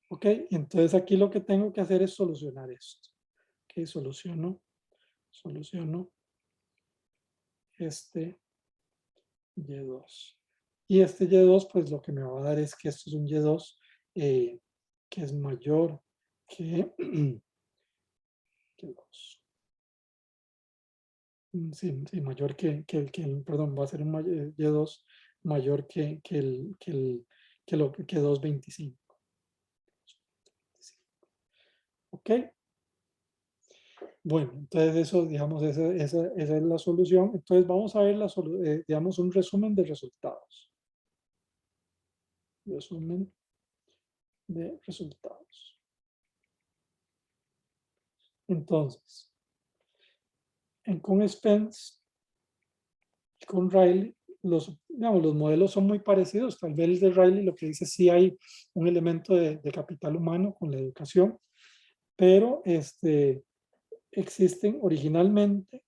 Speaker 1: ¿Ok? Entonces aquí lo que tengo que hacer es solucionar esto. ¿Ok? Soluciono este y2. Y este y2, pues lo que me va a dar es que esto es un y2 que es mayor que, que 2. Sí, sí, mayor que perdón, va a ser un y2 mayor que 2.25. ¿Ok? Bueno, entonces eso, digamos, esa es la solución. Entonces vamos a ver, digamos, un resumen de resultados. Resumen de resultados. Entonces, con Spence y con Riley, digamos, los modelos son muy parecidos. Tal vez el de Riley lo que dice sí hay un elemento de capital humano con la educación, pero existen originalmente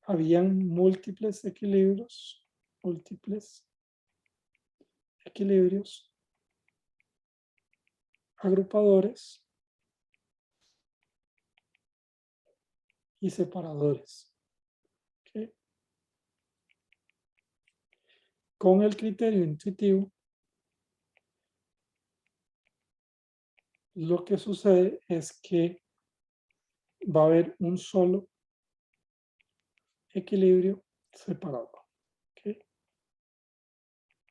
Speaker 1: habían múltiples equilibrios agrupadores y separadores. ¿Okay? Con el criterio intuitivo, lo que sucede es que va a haber un solo equilibrio separado. ¿Okay?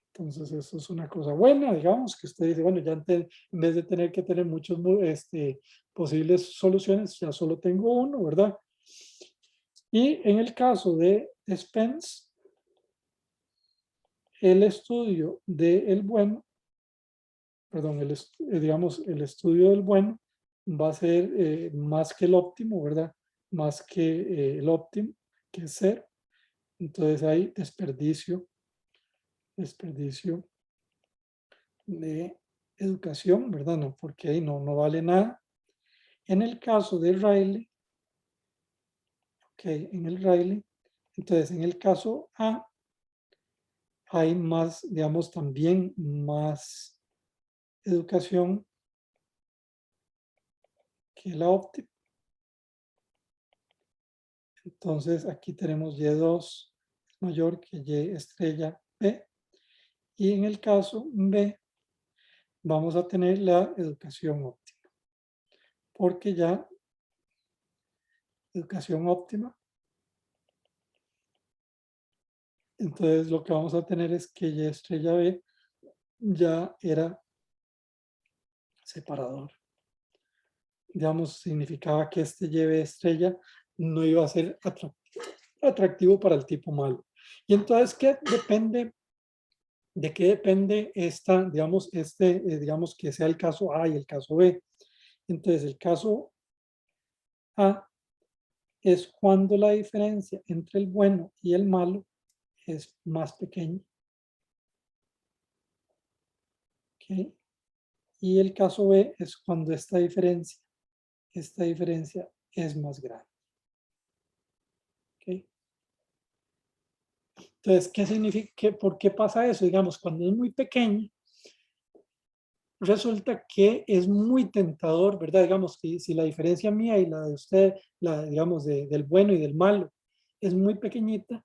Speaker 1: Entonces eso es una cosa buena, digamos, que usted dice, bueno, ya en vez de tener que tener muchos posibles soluciones, ya solo tengo uno, ¿verdad? Y en el caso de Spence, el estudio del bueno, perdón, digamos, el estudio del bueno va a ser más que el óptimo, ¿verdad? Más que el óptimo, que es 0. Entonces hay desperdicio de educación, ¿verdad? No, porque ahí no vale nada. En el caso de Riley, entonces en el caso A, hay más, digamos, también más educación que la óptima. Entonces aquí tenemos Y2 mayor que Y estrella B. Y en el caso B, vamos a tener la educación óptima. Porque ya educación óptima. Entonces lo que vamos a tener es que Y estrella B ya era separador. Digamos, significaba que este Y estrella no iba a ser atractivo para el tipo malo. Y entonces, ¿de qué depende digamos, digamos que sea el caso A y el caso B? Entonces, el caso A es cuando la diferencia entre el bueno y el malo es más pequeña. ¿Okay? Y el caso B es cuando esta diferencia es más grande. ¿Okay? Entonces, ¿qué significa? ¿Por qué pasa eso? Digamos, cuando es muy pequeño, resulta que es muy tentador, ¿verdad? Digamos, si la diferencia mía y la de usted, digamos, del bueno y del malo, es muy pequeñita,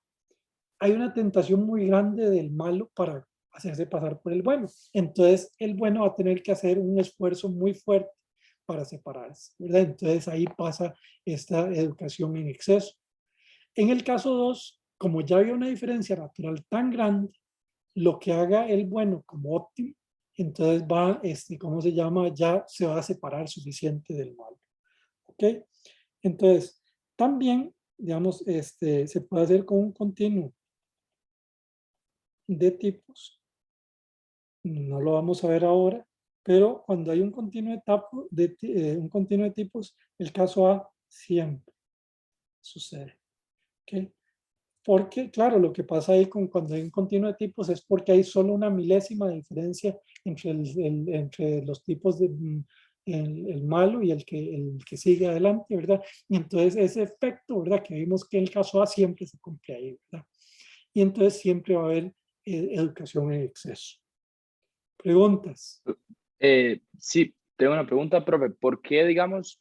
Speaker 1: hay una tentación muy grande del malo para hacerse pasar por el bueno. Entonces, el bueno va a tener que hacer un esfuerzo muy fuerte para separarse, ¿verdad? Entonces, ahí pasa esta educación en exceso. En el caso 2, como ya había una diferencia natural tan grande, lo que haga el bueno como óptimo, entonces va, ¿cómo se llama? Ya se va a separar suficiente del malo. ¿Ok? Entonces, también, digamos, se puede hacer con un continuo de tipos. No lo vamos a ver ahora, pero cuando hay un continuo de tipos, el caso A siempre sucede. ¿Ok? porque, claro, lo que pasa ahí cuando hay un continuo de tipos es porque hay solo una milésima de diferencia entre los tipos de el malo y el que sigue adelante, ¿verdad? Y entonces ese efecto, ¿verdad? Que vimos que en el caso A siempre se cumple ahí, ¿verdad? Y entonces siempre va a haber educación en exceso. ¿Preguntas?
Speaker 2: Sí, tengo una pregunta, profe. ¿Por qué, digamos,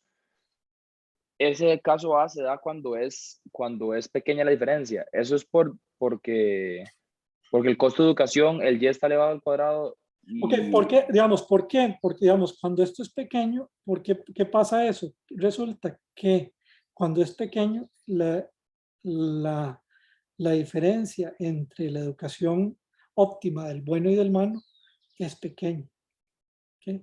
Speaker 2: ese caso A se da cuando es pequeña la diferencia? Eso es porque el costo de educación, el y está elevado al cuadrado
Speaker 1: Ok, ¿por
Speaker 2: y...
Speaker 1: qué? Digamos, ¿por qué? Porque, digamos, cuando esto es pequeño, ¿qué pasa eso? Resulta que cuando es pequeño, la, la diferencia entre la educación óptima del bueno y del malo es pequeña. ¿Ok?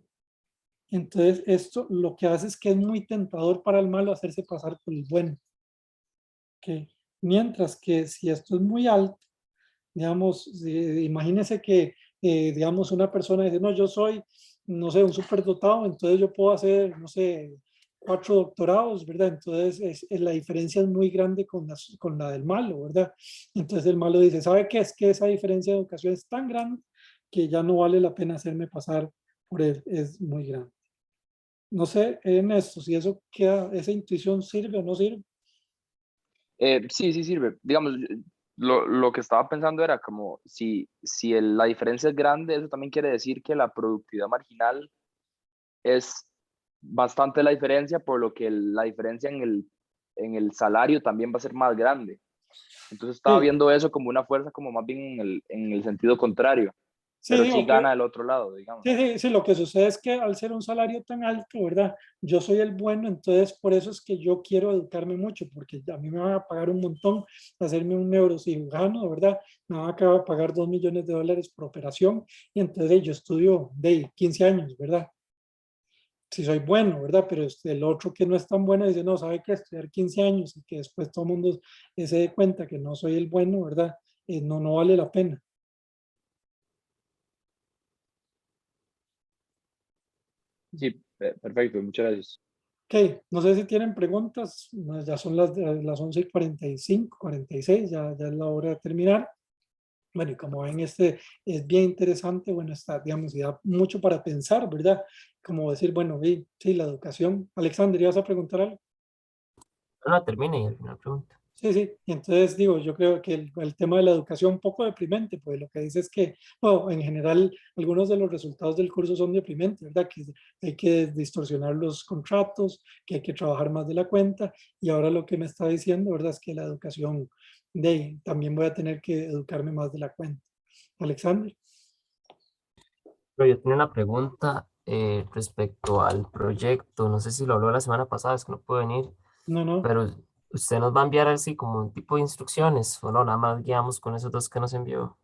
Speaker 1: Entonces, esto lo que hace es que es muy tentador para el malo hacerse pasar por el bueno. ¿Ok? Mientras que si esto es muy alto, digamos, imagínese que, digamos, una persona dice, no, yo soy, no sé, un superdotado, entonces yo puedo hacer, no sé, 4 doctorados, ¿verdad? Entonces la diferencia es muy grande con la del malo, ¿verdad? Entonces el malo dice, ¿sabe qué? Es que esa diferencia de educación es tan grande que ya no vale la pena hacerme pasar por él, es muy grande. No sé, en esto, si eso queda, esa intuición sirve o no sirve.
Speaker 2: Sí, sí sirve. Digamos, lo que estaba pensando era como si la diferencia es grande, eso también quiere decir que la productividad marginal es bastante la diferencia, por lo que la diferencia en el salario también va a ser más grande. Entonces estaba
Speaker 1: Sí,
Speaker 2: viendo eso como una fuerza como más bien en el sentido contrario,
Speaker 1: sí,
Speaker 2: pero sí
Speaker 1: digo que
Speaker 2: gana el otro lado, digamos.
Speaker 1: sí, sí, sí, lo que sucede es que al ser un salario tan alto, ¿verdad? Yo soy el bueno, entonces por eso es que yo quiero educarme mucho, porque a mí me van a pagar un montón, hacerme un neurocirujano, ¿verdad? Me van a pagar $2 millones por operación, y entonces yo estudio de 15 años, ¿verdad? Si soy bueno, ¿verdad? Pero el otro que no es tan bueno dice, no, sabe que estudiar 15 años y que después todo el mundo se dé cuenta que no soy el bueno, ¿verdad? No, no vale la pena.
Speaker 2: Sí, perfecto, muchas gracias.
Speaker 1: Ok, no sé si tienen preguntas, ya son las 11:45, 46, ya es la hora de terminar. Bueno, y como ven, este es bien interesante, bueno, está, digamos, y da mucho para pensar, ¿verdad? Como decir, bueno, sí, la educación. Alexander, ¿ibas a preguntar algo?
Speaker 3: No, no, termine y al final pregunta.
Speaker 1: Sí, sí, y entonces digo, yo creo que el tema de la educación un poco deprimente, pues lo que dice es que, bueno, en general, algunos de los resultados del curso son deprimentes, ¿verdad? Que hay que distorsionar los contratos, que hay que trabajar más de la cuenta, y ahora lo que me está diciendo, ¿verdad? Es que la educación, también voy a tener que educarme más de la cuenta. Alexander,
Speaker 3: Pero yo tenía una pregunta respecto al proyecto. No sé si lo habló la semana pasada, es que no puedo venir,
Speaker 1: no, no.
Speaker 3: pero usted nos va a enviar así como un tipo de instrucciones o no, nada más guiamos con esos dos que nos envió.